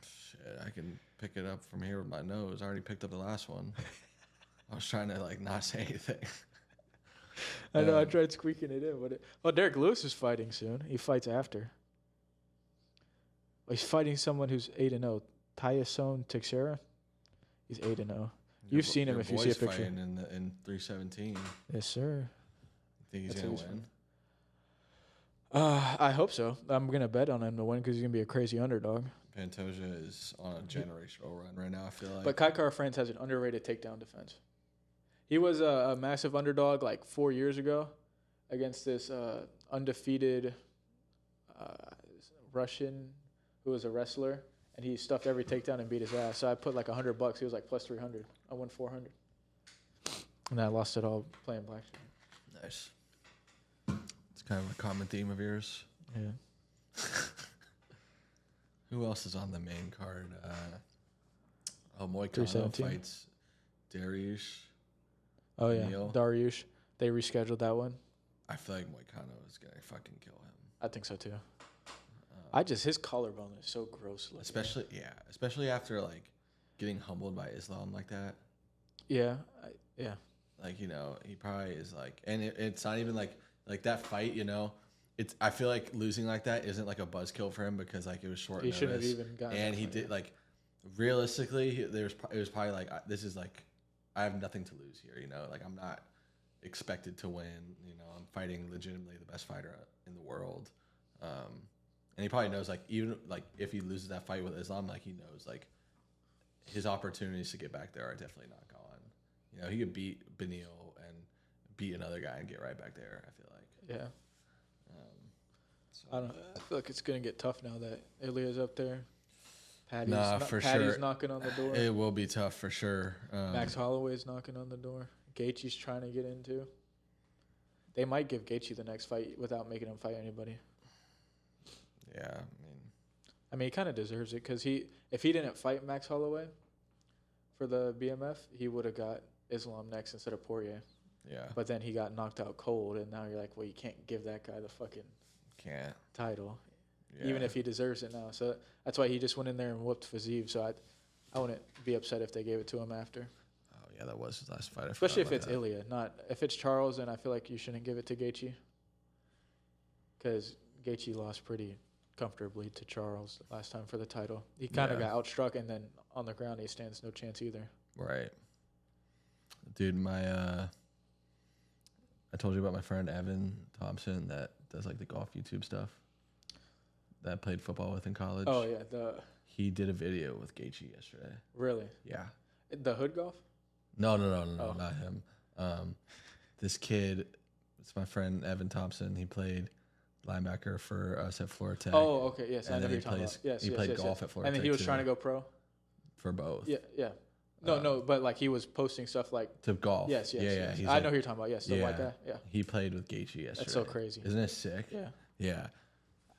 shit, I can pick it up from here with my nose. I already picked up the last one. I was trying to like not say anything. I know. I tried squeaking it in, but Derek Lewis is fighting soon. He fights after. He's fighting someone who's 8-0. Tyson Teixeira. He's 8-0. You've seen him Your if you see a boy's picture. fighting in 317. Yes, sir. Think he's That's gonna who he's win? I hope so. I'm gonna bet on him to win because he's gonna be a crazy underdog. Pantoja is on a generational run right now. I feel like. But Kai Kara France has an underrated takedown defense. He was a massive underdog like 4 years ago against this undefeated Russian who was a wrestler, and he stuffed every takedown and beat his ass. So I put like $100. He was like plus 300. I won 400, and I lost it all playing blackjack. Nice. It's kind of a common theme of yours. Yeah. Who else is on the main card? Moicano 317. fights Dariush. Oh yeah, Neil. Dariush. They rescheduled that one. I feel like Moicano is gonna fucking kill him. I think so too. His collarbone is so gross looking. Especially after like getting humbled by Islam like that. Yeah. Like, you know, he probably is like, and it's not even like that fight, you know. It's I feel like losing like that isn't like a buzzkill for him because like it was short He notice. shouldn't have even gotten. And that he fight, did yeah. like realistically, it was probably like this is like I have nothing to lose here, you know. Like I'm not expected to win, you know. I'm fighting legitimately the best fighter in the world, and he probably knows like even like if he loses that fight with Islam, like he knows like his opportunities to get back there are definitely not gone. You know, he could beat Beneil and beat another guy and get right back there. I feel like. Yeah. So. I feel like it's gonna get tough now that Ilya's up there. Patty's For Patty's sure. knocking on the door. It will be tough for sure. Max Holloway's knocking on the door. Gaethje's trying to get into. They might give Gaethje the next fight without making him fight anybody. Yeah, I mean, he kind of deserves it because if he didn't fight Max Holloway for the BMF, he would have got Islam next instead of Poirier. yeah. But then he got knocked out cold, and now you're like, well, you can't give that guy the fucking Can't. title, Yeah. even if he deserves it now. So that's why he just went in there and whooped Fiziev. So I wouldn't be upset if they gave it to him after. Oh yeah, that was his last fight. Especially if it's Ilya, not if it's Charles. Then I feel like you shouldn't give it to Gaethje, because Gaethje lost pretty comfortably to Charles last time for the title. He kind of got outstruck, and then on the ground he stands no chance either. Right. Dude, I told you about my friend Evan Thompson that does like the golf YouTube stuff. That I played football with in college. Oh yeah, He did a video with Gaethje yesterday. really Yeah. the hood golf. No, Oh. not him. This kid, it's my friend Evan Thompson. He played linebacker for us at Florida Tech. Oh, okay, yes, And I know then who he you're talking plays- about. Yes, he yes, played yes, golf yes. at Florida And then Tech he was too. trying to go pro. For both. Yeah, yeah. No, but like he was posting stuff like. To golf. Yes, yes, Yeah, yes. He's I like- know who you're talking about. Yes, the white guy. Yeah, He played with Gaethje yesterday. that's so crazy. Isn't it sick? Yeah, Yeah.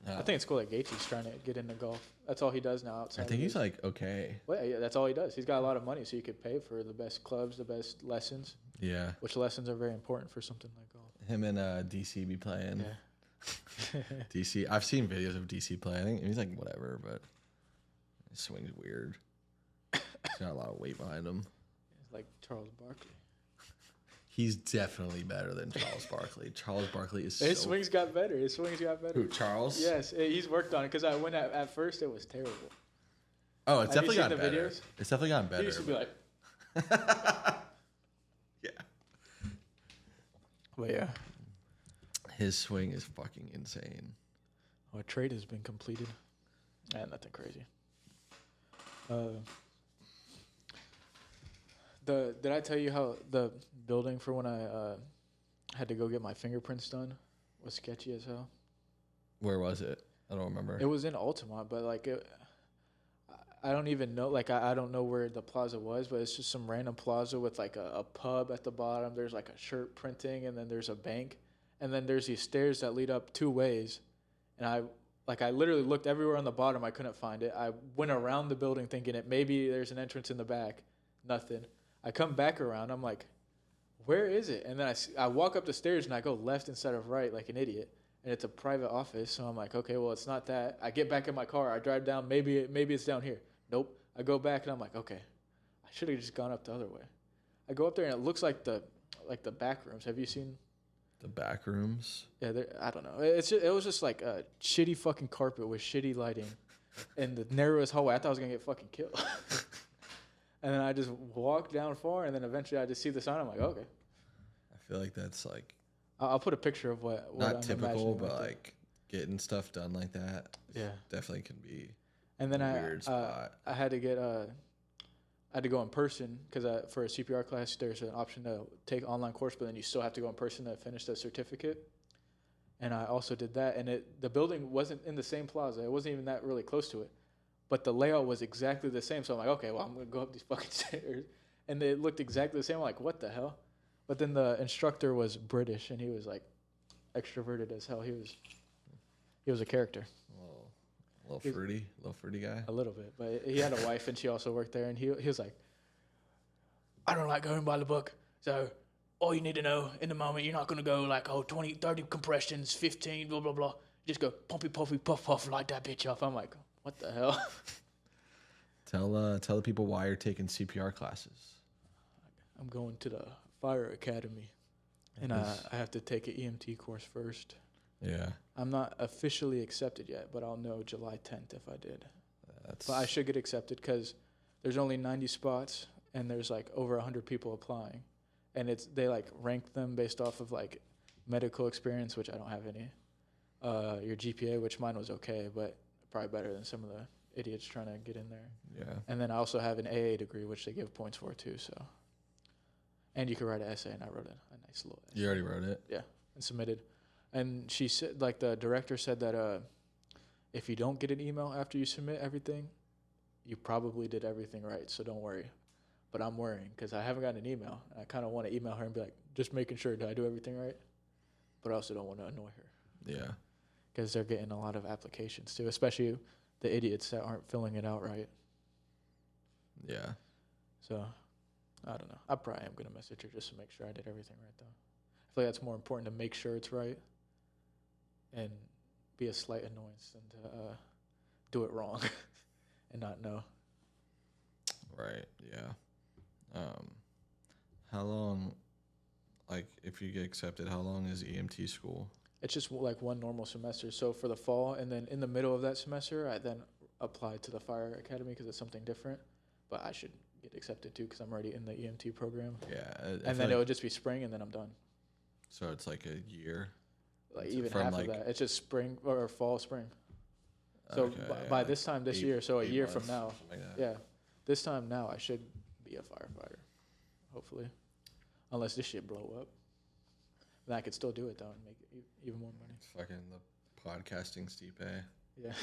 I think it's cool that Gaethje's trying to get into golf. That's all he does now outside. I think of he's his- like okay. Well, yeah, that's all he does. He's got a lot of money, so you could pay for the best clubs, the best lessons, Yeah. which lessons are very important for something like golf. Him and DC be playing. Yeah. DC. I've seen videos of DC play. I think he's like whatever, but his swing's weird. He's got a lot of weight behind him. It's like Charles Barkley. He's definitely better than Charles Barkley. Charles Barkley is His so... swings got better. His swings got better. Who, Charles? Yes, he's worked on it because I went at first it was terrible. Oh, it's Have you definitely seen gotten the better. videos? It's definitely gotten better. He used to be like, Yeah. but yeah, His swing is fucking insane. our trade has been completed. Nothing crazy. Did I tell you how the building for when I had to go get my fingerprints done was sketchy as hell? Where was it? I don't remember. It was in Altamont, but like I don't even know. Like I don't know where the plaza was, but it's just some random plaza with like a pub at the bottom. There's like a shirt printing, and then there's a bank, and then there's these stairs that lead up two ways. And I literally looked everywhere on the bottom. I couldn't find it. I went around the building thinking it maybe there's an entrance in the back. Nothing. I come back around. I'm like, where is it? And then I walk up the stairs and I go left instead of right like an idiot. And it's a private office. So I'm like, okay, well, it's not that. I get back in my car. I drive down. Maybe it's down here. Nope. I go back and I'm like, okay, I should have just gone up the other way. I go up there and it looks like the back rooms. Have you seen? The back rooms? Yeah, I don't know. It was just like a shitty fucking carpet with shitty lighting and the narrowest hallway. I thought I was going to get fucking killed. And then I just walked down far, and then eventually I just see the sign. I'm like, okay. I feel like that's like I'll put a picture of what not I'm typical, imagining but right there. like getting stuff done like that. Yeah. Definitely can be And then a weird spot. I had to get I had to go in person because for a CPR class there's an option to take online course, but then you still have to go in person to finish the certificate. And I also did that, and the building wasn't in the same plaza. It wasn't even that really close to it. But the layout was exactly the same. So I'm like, okay, well, I'm going to go up these fucking stairs. And it looked exactly the same. I'm like, what the hell? But then the instructor was British, and he was like extroverted as hell. He was a character. A little fruity guy. A little bit. But he had a wife, and she also worked there. And he was like, I don't like going by the book. So all you need to know in the moment, you're not going to go like, 20, 30 compressions, 15, blah, blah, blah. Just go pumpy, puffy, puff, puff, light that bitch off. I'm like, what the hell? Tell the people why you're taking CPR classes. I'm going to the fire academy, and I have to take an EMT course first. Yeah. I'm not officially accepted yet, but I'll know July 10th if I did. But I should get accepted because there's only 90 spots, and there's like over 100 people applying, and they like rank them based off of like medical experience, which I don't have any. Your GPA, which mine was okay, but probably better than some of the idiots trying to get in there. Yeah. And then I also have an AA degree, which they give points for too. So, and you can write an essay, and I wrote a nice little essay. You already wrote it? Yeah, and submitted. And she said, like the director said that if you don't get an email after you submit everything, you probably did everything right. So don't worry. But I'm worrying because I haven't gotten an email. I kind of want to email her and be like, just making sure, did I do everything right? But I also don't want to annoy her. Yeah. because they're getting a lot of applications too, especially the idiots that aren't filling it out right. Yeah. So, I don't know. I probably am gonna message her just to make sure I did everything right, though. I feel like that's more important to make sure it's right, and be a slight annoyance than to do it wrong and not know. Right. Yeah. How long, like, if you get accepted, how long is EMT school? It's just like one normal semester. So for the fall, and then in the middle of that semester, I then apply to the fire academy because it's something different. But I should get accepted too because I'm already in the EMT program. Yeah. And then it would just be spring, and then I'm done. So it's like a year. Like even half of that. It's just spring or fall, spring. So Okay, by like this time this year, so a year from now, yeah, this time now I should be a firefighter, hopefully, unless this shit blow up. Then I could still do it though and make even more money. It's fucking the podcasting Stipe. Yeah.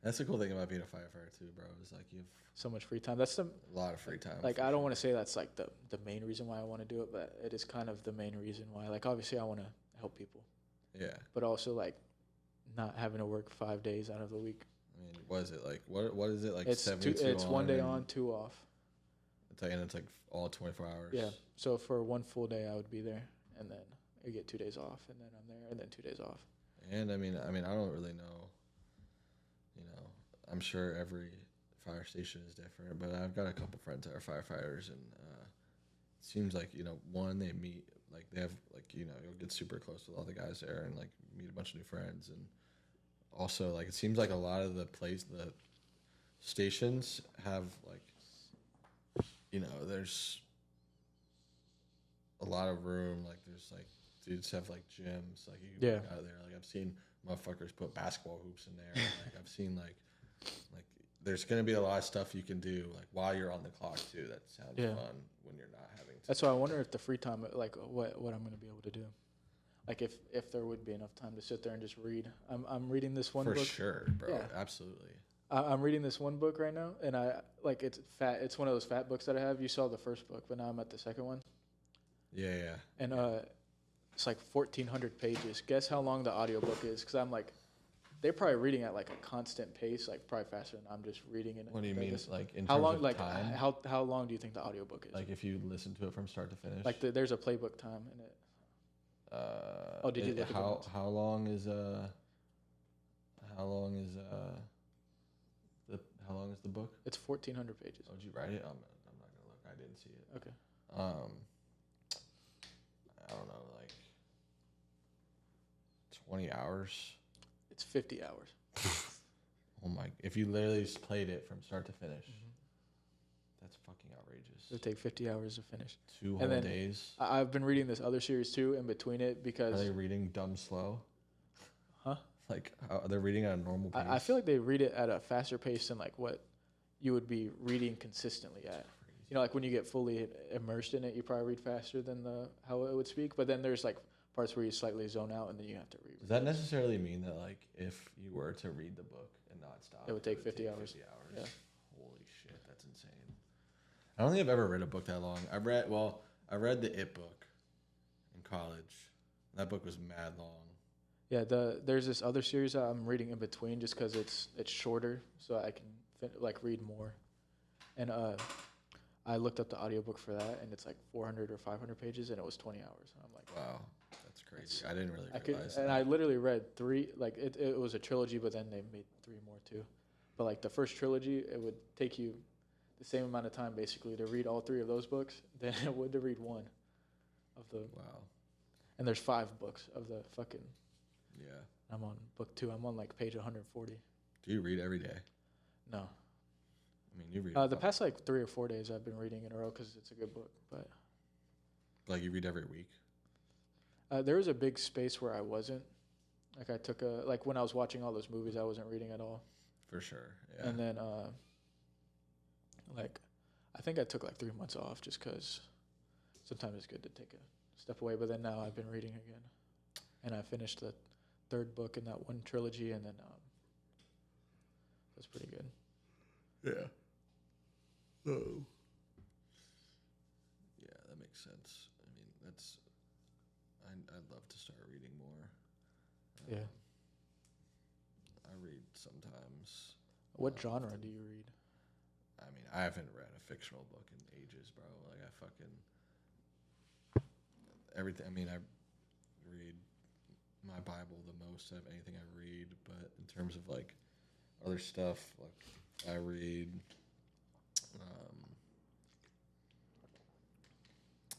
That's the cool thing about being a firefighter too, bro. Is like you have So much free time. That's a lot of free time. like I don't want to say that's like the main reason why I want to do it, but it is kind of the main reason why. Like obviously I want to help people, Yeah. but also like not having to work 5 days out of the week. I mean, what is it like? What is it like? It's 72 it's 1 day and on, 2 off. it's like all 24 hours. Yeah. So for one full day I would be there, and then I get 2 days off, and then I'm there, and then 2 days off. And I mean, I don't really know. You know, I'm sure every fire station is different, but I've got a couple friends that are firefighters, and it seems like one, they meet, like they have like you'll get super close with all the guys there, and like meet a bunch of new friends, and also like it seems like a lot of the stations have like there's a lot of room, like there's like dudes have like gyms, like you can work out there. Like I've seen motherfuckers put basketball hoops in there. Like I've seen like there's gonna be a lot of stuff you can do like while you're on the clock too. That sounds fun when you're not having to. That's why I wonder if the free time, like what I'm gonna be able to do, like if there would be enough time to sit there and just read. I'm reading this one book. For sure, bro. Yeah. Absolutely. I'm reading this one book right now, and I like it's fat. It's one of those fat books that I have. You saw the first book, but now I'm at the second one. Yeah. And it's like 1,400 pages. Guess how long the audiobook is? Because I'm like, they're probably reading at like a constant pace, like probably faster than I'm just reading it. What do you mean? Like in how terms long? of Like time? how long do you think the audiobook is? Like if you listen to it from start to finish. Like there's a playbook time in it. Oh, did you look at how long is the book? It's 1,400 pages. Oh, did you write it? I'm not gonna look. I didn't see it. Okay. I don't know, like 20 hours. It's 50 hours. Oh my! If you literally just played it from start to finish, that's fucking outrageous. It would take 50 hours to finish. 2 whole days. I've been reading this other series too in between it because. Are they reading dumb slow? Huh? Like they're reading at a normal pace. I feel like they read it at a faster pace than like what you would be reading consistently at. You know, like when you get fully immersed in it, you probably read faster than how it would speak. But then there's like parts where you slightly zone out, and then you have to read. Does that necessarily mean that like if you were to read the book and not stop, it would take 50 hours? 50 hours. Yeah. Holy shit, that's insane. I don't think I've ever read a book that long. I read the It book in college. That book was mad long. Yeah, there's this other series that I'm reading in between just because it's shorter, so I can read more. And I looked up the audiobook for that, and it's like 400 or 500 pages, and it was 20 hours. And I'm like, wow, that's crazy. I didn't really realize that. And I literally read 3, like it was a trilogy, but then they made 3 more too. But like the first trilogy, it would take you the same amount of time basically to read all 3 of those books than it would to read one of the. Wow. And there's 5 books of the fucking. Yeah. I'm on book 2. I'm on like page 140. Do you read every day? No. I mean, you read. The past like 3 or 4 days I've been reading in a row because it's a good book. But like you read every week? There was a big space where I wasn't. Like I took when I was watching all those movies, I wasn't reading at all. For sure. Yeah. And then I think I took like 3 months off just because sometimes it's good to take a step away. But then now I've been reading again, and I finished the 3rd book in that one trilogy, and then that's pretty good. Yeah. Oh. Yeah, that makes sense. I mean, I'd love to start reading more. Yeah. I read sometimes. What genre do you read? I mean, I haven't read a fictional book in ages, bro. Like I fucking everything. I mean, I read my Bible the most of anything I read, but in terms of like other stuff, like I read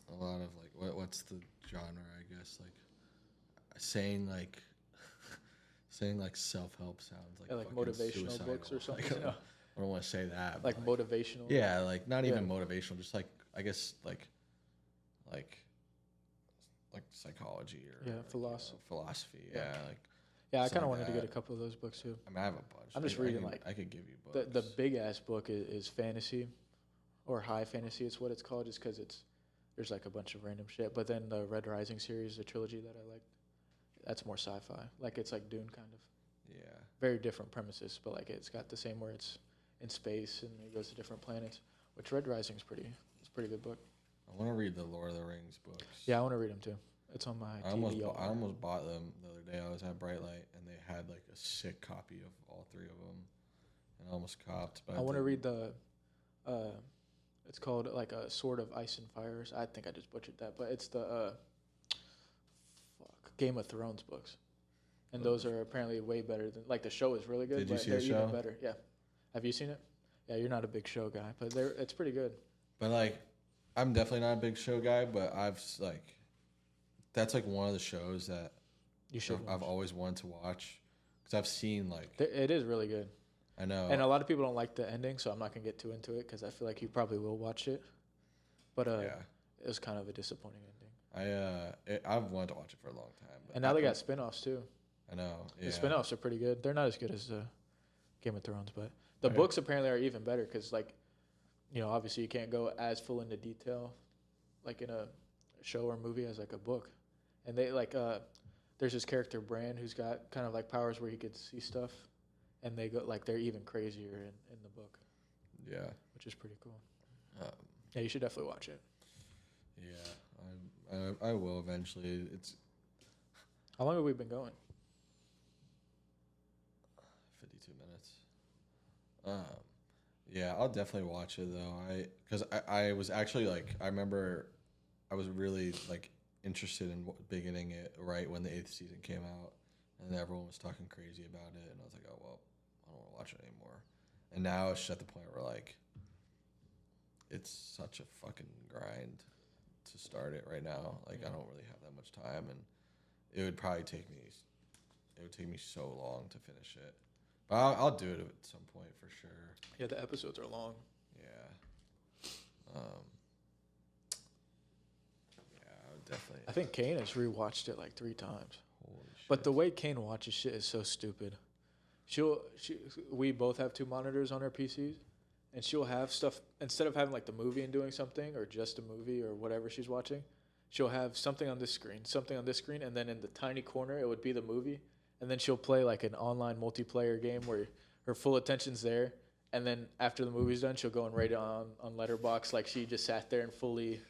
a lot of like what's the genre? I guess like saying like saying like self help sounds like Yeah, like fucking motivational books or suicidal. something. Like, No. I don't want to say that. Like but, motivational. yeah, like not even Yeah. motivational, just like I guess like psychology or Yeah, like, philosophy. Philosophy. Yeah. Yeah, like Yeah, I something kind of like wanted to get a that. couple of those books too. I mean, I have a bunch. I'm just reading like I could give you books. the big ass book is fantasy, or high fantasy. It's what it's called, just because there's like a bunch of random shit. But then the Red Rising series, the trilogy that I like, that's more sci-fi. Like it's like Dune kind of. Yeah. Very different premises, but like it's got the same where it's in space and it goes to different planets. Which Red Rising is it's a pretty good book. I want to read the Lord of the Rings books. Yeah, I want to read them too. It's on my I TBR. almost bought them the other day. I was at Bright Light and they had like a sick copy of all three of them, and I almost copped. But I want to read the. It's called like a Sword of Ice and Fires. I think I just butchered that, but it's the Game of Thrones books, and those are apparently way better than like the show is really good. Did you but see they're the even show? better. Yeah, have you seen it? Yeah, you're not a big show guy, but it's pretty good. But like, I'm definitely not a big show guy, but that's like one of the shows that You should. I've always wanted to watch because I've seen like It is really good. I know, And a lot of people don't like the ending, so I'm not gonna get too into it because I feel like you probably will watch it. But yeah. it was kind of a disappointing ending. I've wanted to watch it for a long time. But And now they got spin-offs too. I know. Yeah. The spin-offs are pretty good. They're not as good as Game of Thrones, but the Right. books apparently are even better because, like, obviously you can't go as full into detail, like in a show or movie as like a book. And they there's this character Bran who's got kind of like powers where he could see stuff, and they're even crazier in the book, Yeah. which is pretty cool. Um, Yeah, you should definitely watch it. yeah. I will eventually. It's How long have we been going? 52 minutes. Yeah, I'll definitely watch it though. Because I was actually like I remember I was really like interested in beginning it right when the 8th season came out, and everyone was talking crazy about it, and I was like, oh well, I don't want to watch it anymore. And now it's just at the point where like it's such a fucking grind to start it right now. Like I don't really have that much time, and it would probably take me so long to finish it. But I'll do it at some point for sure. Yeah, the episodes are long. Yeah. Yeah, I would definitely. I think Kane has rewatched it like 3 times. Holy shit. But the way Kane watches shit is so stupid. We both have 2 monitors on our PCs, and she'll have stuff instead of having like the movie and doing something or just a movie or whatever she's watching. She'll have something on this screen, and then in the tiny corner it would be the movie, and then she'll play like an online multiplayer game where her full attention's there, and then after the movie's done, she'll go and rate it on Letterboxd like she just sat there and fully.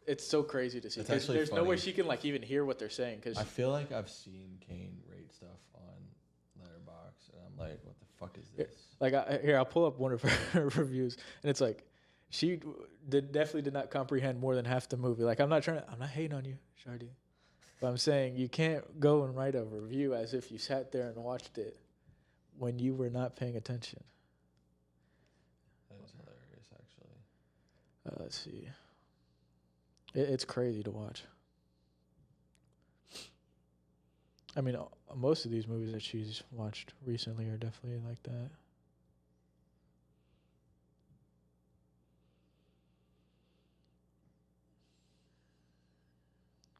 It's so crazy to see. That's 'Cause actually there's no way funny. she can like even hear what they're saying because I feel like I've seen Kane rate stuff on Letterboxd, and I'm like, what the fuck is this? like I'll pull up one of her reviews, and it's like she definitely did not comprehend more than half the movie. Like I'm not hating on you, Shardy, but I'm saying you can't go and write a review as if you sat there and watched it when you were not paying attention. That is hilarious, actually. Let's see. It's crazy to watch. I mean, most of these movies that she's watched recently are definitely like that.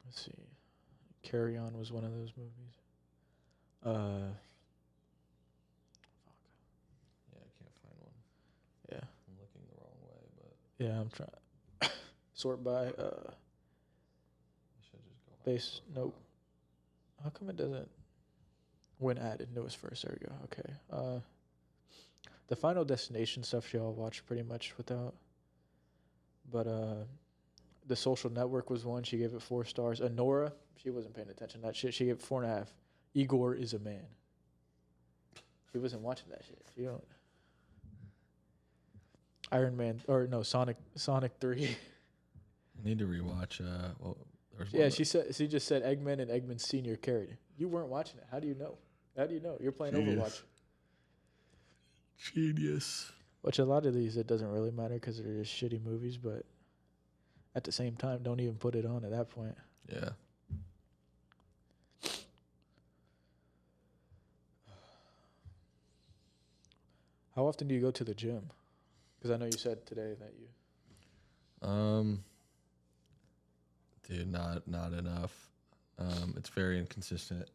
Let's see. Carry On was one of those movies. Fuck. Yeah, I can't find one. Yeah. I'm looking the wrong way, but Yeah, I'm trying. Sort by I should just go. base. Nope. How come it doesn't? When added, newest first. There we go. Okay. The Final Destination stuff y'all watched pretty much without. But The Social Network was one. She gave it 4 stars. Anora, She wasn't paying attention to that shit. She gave 4.5. Igor is a man. She wasn't watching that shit. She don't. Iron Man or no Sonic 3. I need to rewatch. Well, there's Yeah, one she just said Eggman and Eggman Senior carried. You weren't watching it. How do you know? You're playing Overwatch. Genius. Which a lot of these it doesn't really matter because they're just shitty movies, but at the same time, don't even put it on at that point. Yeah. How often do you go to the gym? Because I know you said today that you. Dude, not enough. It's very inconsistent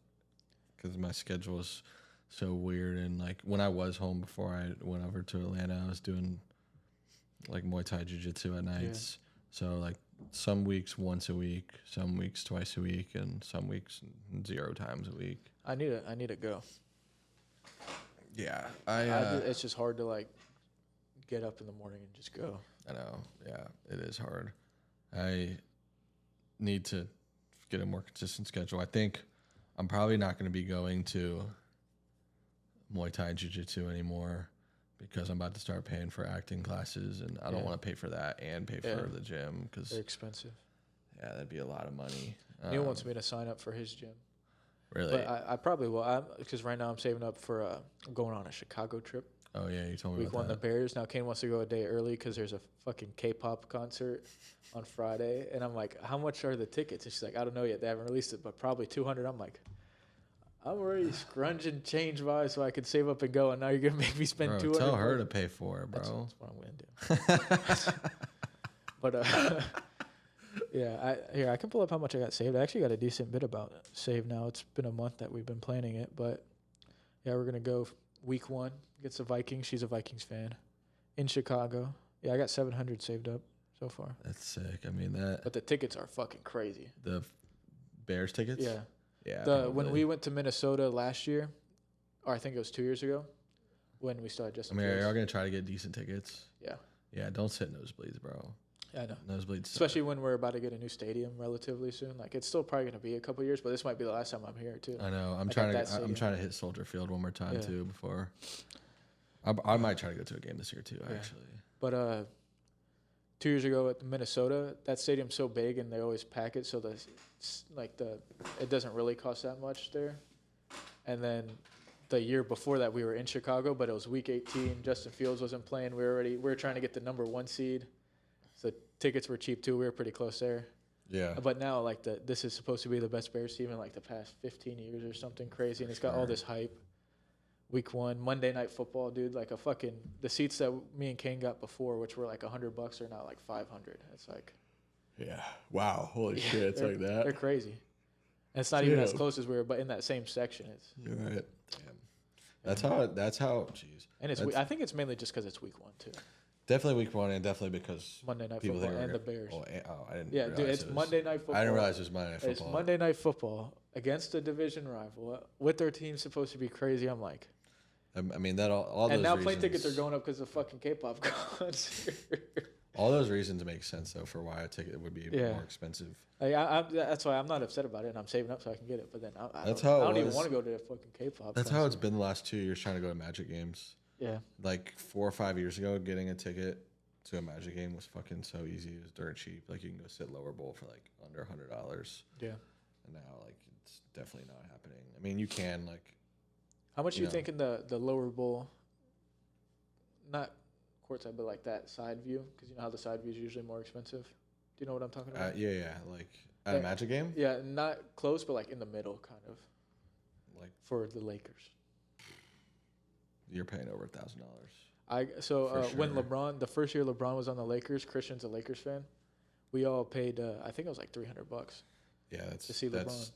because my schedule is so weird. And like when I was home before I went over to Atlanta, I was doing like Muay Thai Jiu-Jitsu at nights. Yeah. So like some weeks once a week, some weeks twice a week, and some weeks 0 times a week. I need to go. Yeah, it's just hard to like get up in the morning and just go. I know. Yeah, it is hard. I need to get a more consistent schedule. I think I'm probably not going to be going to Muay Thai Jiu-Jitsu anymore because I'm about to start paying for acting classes, and I don't want to pay for that and pay for the gym because they're expensive. Yeah, that'd be a lot of money. Neil wants me to sign up for his gym. Really? But I probably will. Because right now I'm saving up for going on a Chicago trip. Oh, yeah, you told me Week about 1, that. the Bears. Now, Kane wants to go a day early because there's a fucking K-pop concert on Friday. And I'm like, how much are the tickets? And she's like, I don't know yet. They haven't released it, but probably 200. I'm like, I'm already scrunging change by so I could save up and go. And now you're going to make me spend 200. Tell her to pay for it, bro. That's what I'm going to do. But, yeah, I can pull up how much I got saved. I actually got a decent bit about saved now. It's been a month that we've been planning it. But, yeah, we're going to go week 1. Gets the Vikings. She's a Vikings fan. In Chicago. Yeah, I got 700 saved up so far. That's sick. I mean, that. But the tickets are fucking crazy. The Bears tickets? Yeah. Yeah. When we went to Minnesota last year, or I think it was 2 years ago, when we started just. I mean, are y'all going to try to get decent tickets? Yeah. Yeah, don't sit nosebleeds, bro. Yeah, I know. Nosebleeds. Especially when we're about to get a new stadium relatively soon. Like, it's still probably going to be a couple years, but this might be the last time I'm here, too. I know. I'm trying to hit Soldier Field one more time, too, before. I might try to go to a game this year, too, actually. But 2 years ago at Minnesota, that stadium's so big and they always pack it, so it doesn't really cost that much there. And then the year before that, we were in Chicago, but it was week 18. Justin Fields wasn't playing. We were trying to get the number 1 seed, so tickets were cheap too. We were pretty close there. Yeah. But now, like this is supposed to be the best Bears team in like the past 15 years or something crazy, and it's got all this hype. Week 1, Monday Night Football, dude. Like the seats that me and Kane got before, which were like $100, are now like $500. It's like. Yeah. Wow. Holy shit! It's like that. They're crazy. And it's not even as close as we were, but in that same section, it's. You're right. Damn. That's how. Jeez. And I think it's mainly just because it's week 1 too. Definitely week 1, and definitely because Monday Night Football and the Bears. I didn't. Yeah, dude, it's Monday Night Football. I didn't realize it was Monday Night Football. It's Monday Night Football against a division rival with their team supposed to be crazy. I'm like. I mean that all and those now reasons, plane tickets are going up because of fucking K-pop concert. All those reasons make sense though for why a ticket would be more expensive. That's why I'm not upset about it, and I'm saving up so I can get it. But then I don't even want to go to the fucking K-pop. That's how it's been the last 2 years trying to go to Magic games. Yeah. Like 4 or 5 years ago, getting a ticket to a Magic game was fucking so easy. It was dirt cheap. Like you can go sit lower bowl for like under $100. Yeah. And now like it's definitely not happening. I mean, you can like. How much do you think in the lower bowl? Not courtside, but like that side view, because you know how the side view is usually more expensive. Do you know what I'm talking about? Yeah. Like at a Magic game. Yeah, not close, but like in the middle, kind of. Like for the Lakers. You're paying over $1,000. When LeBron, the first year LeBron was on the Lakers, Christian's a Lakers fan. We all paid. I think it was like $300. Yeah, that's to see LeBron.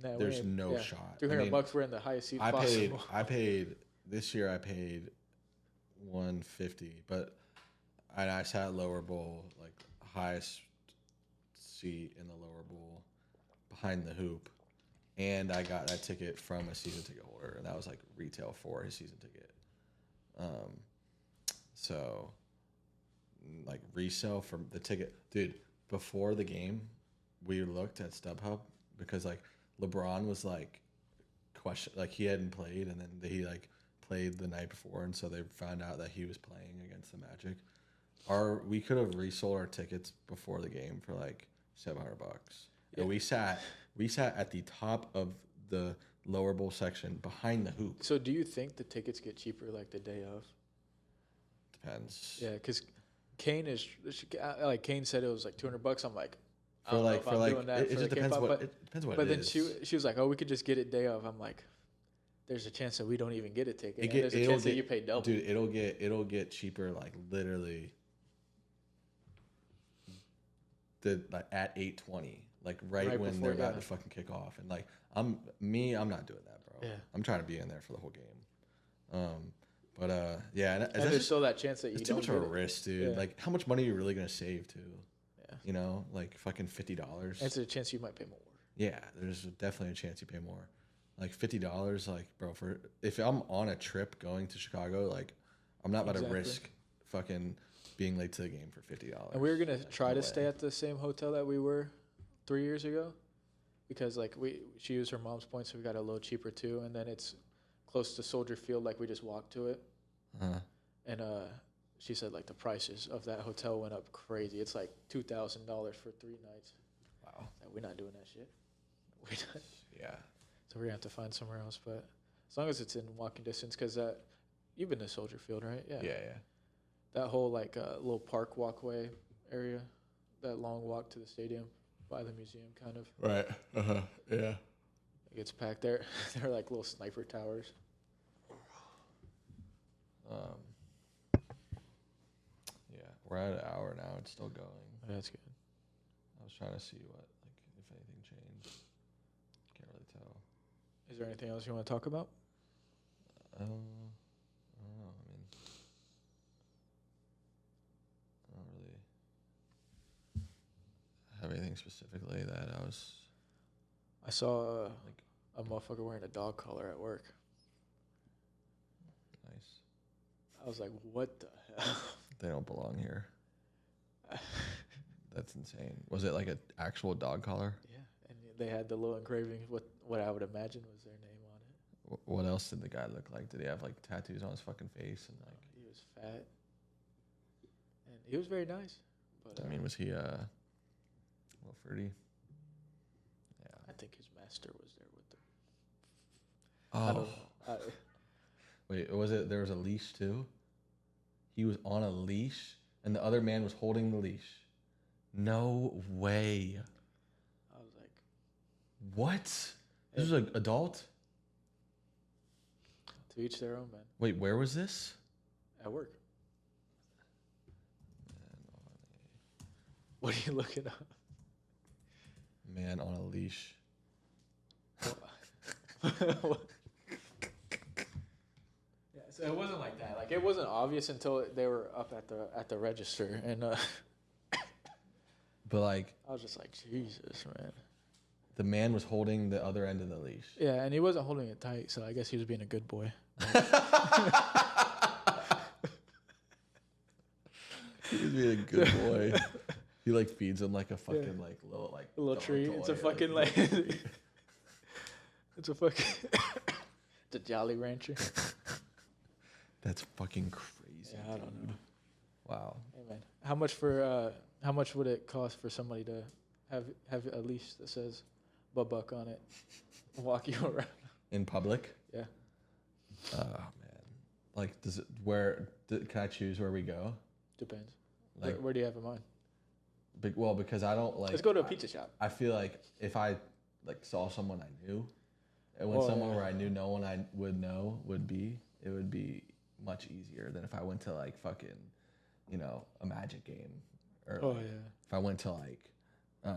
No, there's no shot. $300. We're in the highest seat possible. I paid this year. I paid $150, but I sat lower bowl, like highest seat in the lower bowl, behind the hoop, and I got that ticket from a season ticket holder, and that was like retail for his season ticket. So like resale from the ticket, dude. Before the game, we looked at StubHub because like LeBron was like he hadn't played, and then he like played the night before, and so they found out that he was playing against the Magic. We could have resold our tickets before the game for like $700, and we sat at the top of the lower bowl section behind the hoop. So do you think the tickets get cheaper like the day of? Depends. Yeah, because Kane said it was like $200. I'm like, I For don't know like if I'm doing that it for just the depends K-pop, what it depends what but it then is. she was like, oh, we could just get it day of. I'm like, there's a chance that we don't even get a ticket. And there's a It'll chance that you pay double. Dude, it'll get cheaper like literally at 8:20, like right when before, they're about yeah. to fucking kick off. And like I'm not doing that, bro. Yeah. I'm trying to be in there for the whole game. Yeah, and And that's there's just, still that chance that you it's too don't much of a get it. risk, dude. Yeah. Like, how much money are you really gonna save too? Yeah. You know, like fucking $50. There's a chance you might pay more. Yeah, there's definitely a chance you pay more. Like $50, like bro, for if I'm on a trip going to Chicago, like I'm not about to Exactly. risk fucking being late to the game for $50. And we were gonna try no to way. stay at the same hotel that we were 3 years ago, because like she used her mom's points, so we got a little cheaper too. And then it's close to Soldier Field, like we just walked to it. And she said like the prices of that hotel went up crazy. It's like $2,000 for 3 nights. Wow. Like, we're not doing that shit. Yeah. So we're gonna have to find somewhere else. But as long as it's in walking distance, because you've been to Soldier Field, right? Yeah. Yeah. That whole like little park walkway area, that long walk to the stadium by the museum, kind of. Right. Yeah. It gets packed there. They're like little sniper towers. Yeah. We're at an hour now. It's still going. Oh, that's good. I was trying to see what, like, if anything changed. Can't really tell. Is there anything else you want to talk about? I don't know. I mean, I don't really have anything specifically that I saw like a motherfucker wearing a dog collar at work. nice. I was like, what the hell? They don't belong here. That's insane. Was it like an actual dog collar? Yeah, and they had the little engraving, what I would imagine was their name on it. What else did the guy look like? Did he have like tattoos on his fucking face and like? He was fat, and he was very nice. But I mean, was he a little fruity? Yeah. I think his master was there with them. I don't know. Wait, was it? There was a leash too. He was on a leash, and the other man was holding the leash. No way. I was like, What? This was an adult? to each their own, man. Wait, where was this? At work. What are you looking up? Man on a leash. Yeah, so it wasn't like that. Like, it wasn't obvious until they were up at the register, and But like, I was just like, Jesus, man. the man was holding the other end of the leash. Yeah, and he wasn't holding it tight, so I guess he was being a good boy. He was being a good boy. He like feeds him like a fucking like little like A little dog tree. toy, It's a fucking like. It's a fucking. It's a Jolly Rancher. That's fucking crazy. Yeah, I don't know. Wow. Hey man, how much would it cost for somebody to have a leash that says "Buck" on it, walk you around? In public? Yeah. Oh man. Like, can I choose where we go? Depends. Like, Where do you have in mind? because I don't like. Let's go to a pizza shop. I feel like if I like saw someone I knew, and when Well, someone yeah. where I knew no one I would know would be, it would be much easier than if I went to like fucking, a Magic game, or Oh like, yeah. if I went to like, if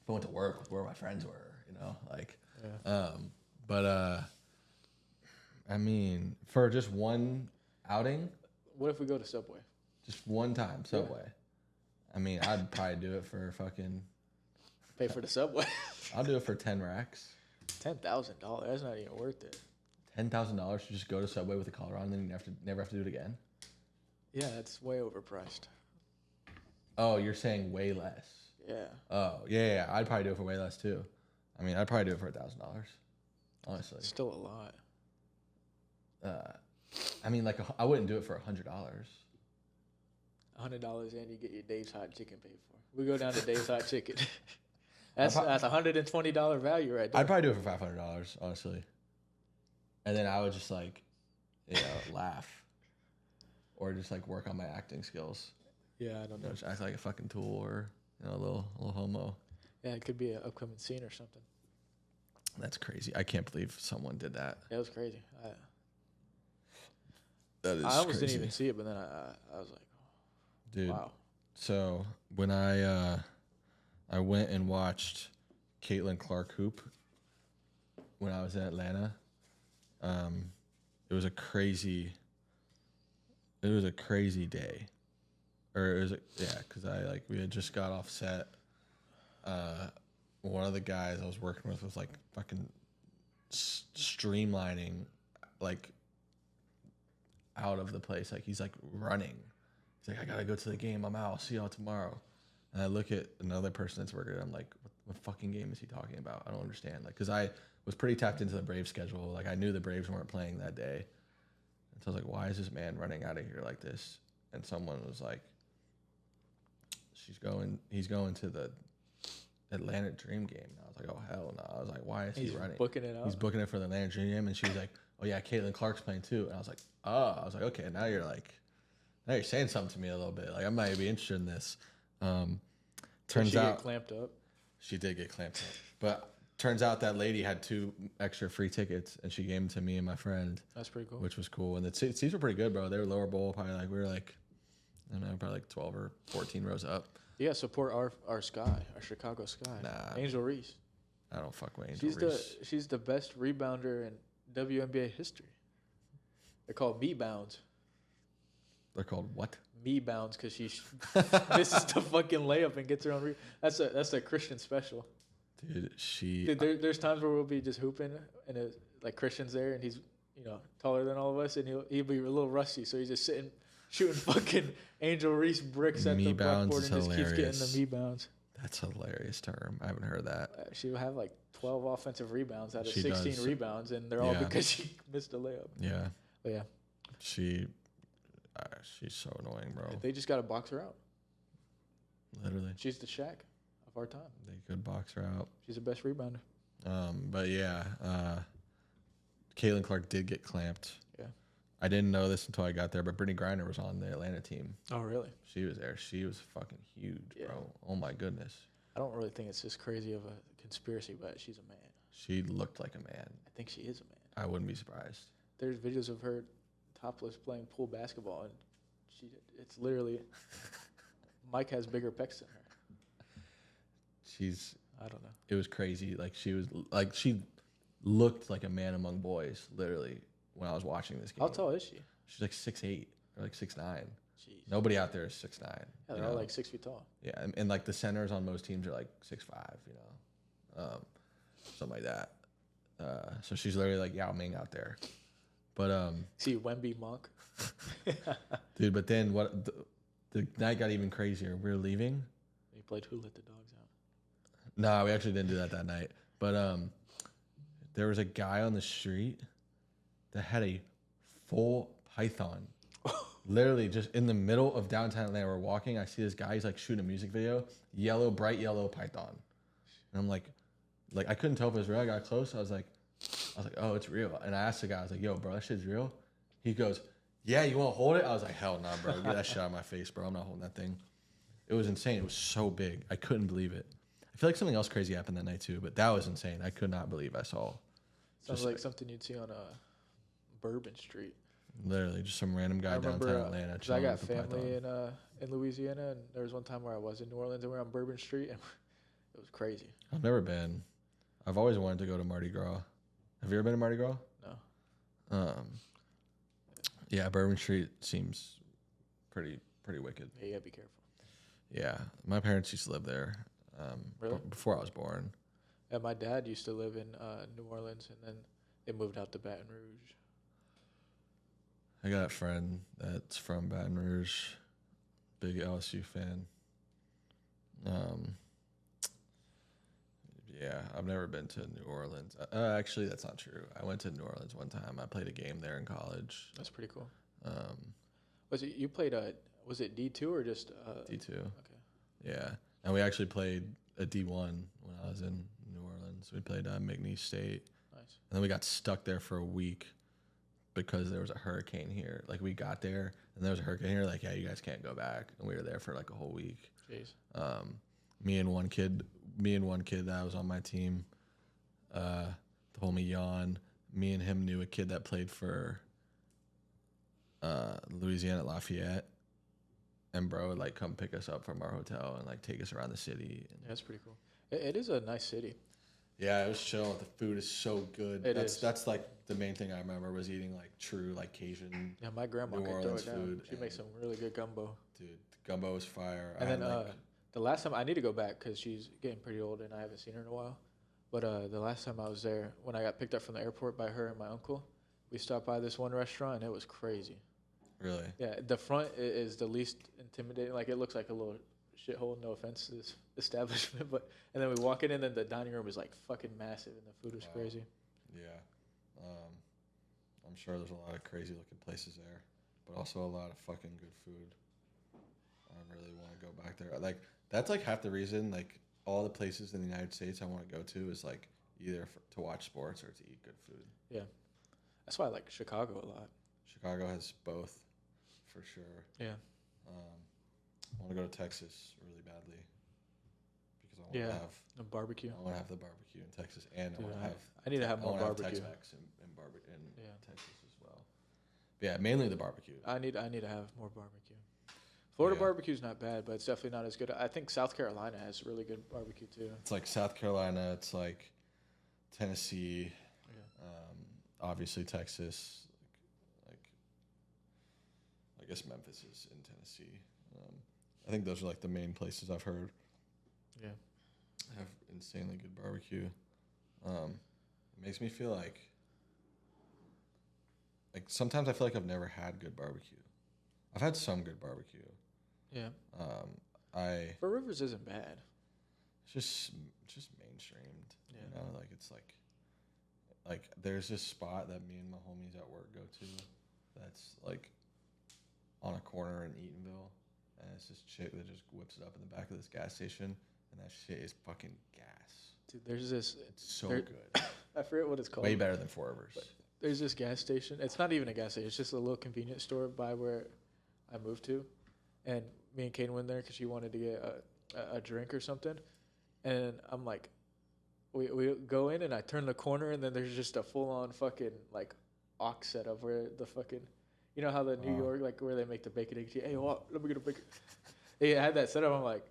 I went to work with where my friends were, like, Yeah. I mean, for just one outing, What if we go to Subway? just one time, Subway. I mean, I'd probably do it for fucking. Pay for the Subway. I'll do it for 10 racks. $10,000. That's not even worth it. $10,000 to just go to Subway with a collar on, and then you never have to do it again. Yeah, that's way overpriced. Oh, you're saying way less. Yeah. Oh yeah, I'd probably do it for way less too. I mean, I'd probably do it for $1,000. Honestly, It's still a lot. I mean, like I wouldn't do it for $100. $100 and you get your Dave's Hot Chicken paid for. We go down to Dave's Hot Chicken. That's $120 value right there. I'd probably do it for $500, honestly. And then I would just like, laugh, or just like work on my acting skills. Yeah, I don't know. Just act like a fucking tool, or a little homo. Yeah, it could be an upcoming scene or something. That's crazy. I can't believe someone did that. Yeah, it was crazy. That is I almost crazy. didn't even see it, but then I was like, Dude. wow. So when I went and watched Caitlin Clark hoop when I was in Atlanta, it was a crazy day, or it was because we had just got off set. One of the guys I was working with was like fucking streamlining, like out of the place. Like he's like running. He's like, I gotta go to the game. I'm out. I'll see y'all tomorrow. And I look at another person that's working. I'm like, what fucking game is he talking about? I don't understand. Like, cause I was pretty tapped into the Braves schedule. Like I knew the Braves weren't playing that day. And so I was like, why is this man running out of here like this? And someone was like, he's going to the Atlanta Dream game. And I was like, oh hell no. I was like, why is he running? Booking it out. He's booking it for the Atlanta Dream game. And she was like, oh yeah, Caitlin Clark's playing too. And I was like, oh. I was like, okay, now you're saying something to me a little bit. Like I might be interested in this. Turns out get clamped up. she did get clamped up. But turns out that lady had 2 extra free tickets, and she gave them to me and my friend. That's pretty cool. Which was cool. And the seats were pretty good, bro. They were lower bowl, probably like we were like, I don't know, probably like 12 or 14 rows up. You gotta support our Sky, our Chicago Sky. Nah. Angel Reese. I don't fuck with Angel Reese. She's the best rebounder in WNBA history. They're called me bounds. They're called what? Me bounds because she misses the fucking layup and gets her own. That's a Christian special. Dude, there's times where we'll be just hooping and like Christian's there and he's taller than all of us and he'll be a little rusty, so he's just sitting shooting fucking Angel Reese bricks at the blackboard and just keeps getting the me bounds. That's a hilarious term. I haven't heard that. She'll have like 12 offensive rebounds out of 16 rebounds, and they're all because she missed a layup. Yeah. But yeah. She's so annoying, bro. They just got to box her out. Literally. She's the Shaq of our time. They could box her out. She's the best rebounder. But yeah, Caitlin Clark did get clamped. Yeah. I didn't know this until I got there, but Brittany Griner was on the Atlanta team. Oh, really? She was there. She was fucking huge, bro. Oh, my goodness. I don't really think it's this crazy of a conspiracy, but she's a man. She looked like a man. I think she is a man. I wouldn't be surprised. There's videos of her topless playing pool basketball, and it's literally Mike has bigger pecs than her. I don't know. It was crazy. Like she looked like a man among boys, literally, when I was watching this game. How tall is she? She's like 6'8" or like 6'9". Jeez. Nobody out there is 6'9". Yeah, they're all like 6 feet tall. Yeah, and like the centers on most teams are like 6'5", something like that. So she's literally like Yao Ming out there. But see Wemby Monk. Dude, but then the night got even crazier. We were leaving. He played Who Let the Dogs Out. No, we actually didn't do that night. But there was a guy on the street that had a full python. Literally just in the middle of downtown Atlanta. We're walking. I see this guy. He's like shooting a music video. Bright yellow python. And I'm like I couldn't tell if it was real. I got close. I was like, oh, it's real. And I asked the guy, I was like, yo, bro, that shit's real? He goes, yeah, you want to hold it? I was like, hell nah, bro. Get that shit out of my face, bro. I'm not holding that thing. It was insane. It was so big. I couldn't believe it. I feel like something else crazy happened that night too, but that was insane. I could not believe I saw. Sounds like something you'd see on Bourbon Street. Literally, just some random guy downtown Atlanta. I got family in Louisiana, and there was one time where I was in New Orleans and we were on Bourbon Street, and it was crazy. I've never been. I've always wanted to go to Mardi Gras. Have you ever been to Mardi Gras? No. Yeah, Bourbon Street seems pretty wicked. Yeah, you gotta be careful. Yeah, my parents used to live there. Really? Before I was born. Yeah, my dad used to live in New Orleans, and then they moved out to Baton Rouge. I got a friend that's from Baton Rouge, big LSU fan. Yeah, I've never been to New Orleans. Actually, that's not true. I went to New Orleans one time. I played a game there in college. That's pretty cool. Um, Was it you played was it D2 or just D2. Okay. Yeah, and we actually played a D1 when I was in New Orleans. We played McNeese State, Nice. and then we got stuck there for a week because there was a hurricane here. Like we got there, and there was a hurricane here. Like, yeah, you guys can't go back, and we were there for like a whole week. Jeez. Me and one kid that was on my team, the homie Jan. Me and him knew a kid that played for Louisiana at Lafayette, and bro would like come pick us up from our hotel and like take us around the city. Yeah, that's pretty cool. It is a nice city. Yeah, it was chill. The food is so good. It is. That's like the main thing I remember was eating like true like Cajun. Yeah, my grandma New could throw Orleans it down. food She makes some really good gumbo. Dude, the gumbo was fire. And I then had, like, the last time I need to go back because she's getting pretty old and I haven't seen her in a while. But the last time I was there, when I got picked up from the airport by her and my uncle, we stopped by this one restaurant and it was crazy. really? Yeah, the front is the least intimidating. Like it looks like a little shithole. No offense to this establishment, but and then we walk in and then the dining room is like fucking massive and the food was Wow. crazy. Yeah. I'm sure there's a lot of crazy looking places there, but also a lot of fucking good food. I really want to go back there. Like that's like half the reason. Like all the places in the United States I want to go to is like either to watch sports or to eat good food. Yeah, that's why I like Chicago a lot. Chicago has both, for sure. Yeah, I want to go to Texas really badly because I want Yeah. to have the barbecue. I want to have the barbecue in Texas, and Dude, I want to have I need to have I more want to have barbecue. Tex-Mex in Yeah. Texas as well. But yeah, mainly the barbecue. I need to have more barbecue. Florida Yeah. barbecue's not bad, but it's definitely not as good. I think South Carolina has really good barbecue too. It's like South Carolina. It's like Tennessee. Yeah. Obviously Texas. Like I guess Memphis is in Tennessee. I think those are like the main places I've heard Yeah. have insanely good barbecue. It makes me feel like sometimes I feel like I've never had good barbecue. I've had some good barbecue. Yeah. I But Rivers isn't bad. it's just mainstreamed. Yeah. You know, like it's like there's this spot that me and my homies at work go to that's like on a corner in Eatonville, and it's this chick that just whips it up in the back of this gas station, and that shit is fucking gas. Dude, there's this. It's so There- good. I forget what it's called. Way better than Four Rivers. But there's this gas station. It's not even a gas station. It's just a little convenience store by where I moved to, and me and Kane went there because she wanted to get a drink or something, and I'm like, we go in and I turn the corner and then there's just a full on fucking like aux setup where the fucking, you know how the New York like where they make the bacon egg and cheese. Hey, what? Let me get a bacon. They had that setup. I'm like,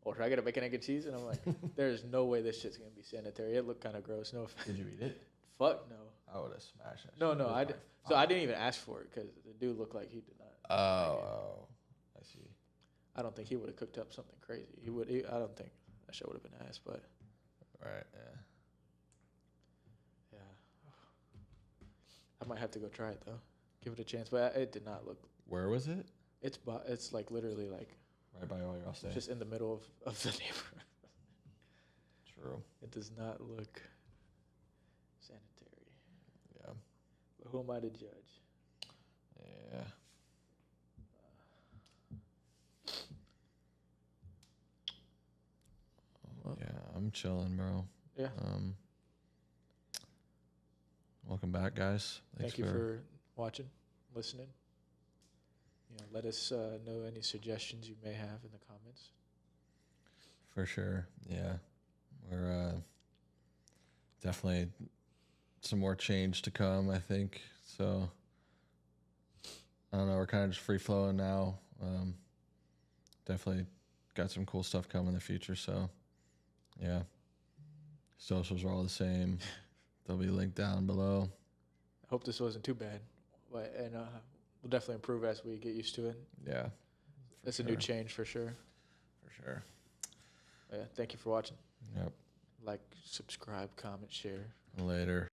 oh, should I get a bacon egg and cheese? And I'm like, there's no way this shit's gonna be sanitary. It looked kind of gross. No offense. Did you eat it? Fuck no. I would have smashed that. No, shit. no, It was I my did. So I didn't even ask for it because the dude looked like he did not. Oh, I see. I don't think he would have cooked up something crazy. He would. I don't think that shit would have been asked, but Right. Yeah. yeah, I might have to go try it though. Give it a chance, but it did not look. Where was it? It's like literally like Right by all your stay. just in the middle of the neighborhood. True. It does not look sanitary. Yeah. But who am I to judge? Yeah. Well, Yeah, I'm chilling, bro. yeah. Welcome back, guys. Thank you for watching, listening. You know, let us know any suggestions you may have in the comments. For sure. Yeah. We're definitely some more change to come, I think. So I don't know, we're kind of just free flowing now. Definitely got some cool stuff coming in the future, so yeah. Socials are all the same. They'll be linked down below. I hope this wasn't too bad, and we'll definitely improve as we get used to it. Yeah. It's a new change for sure. For sure. Yeah, thank you for watching. Yep. Like, subscribe, comment, share. Later.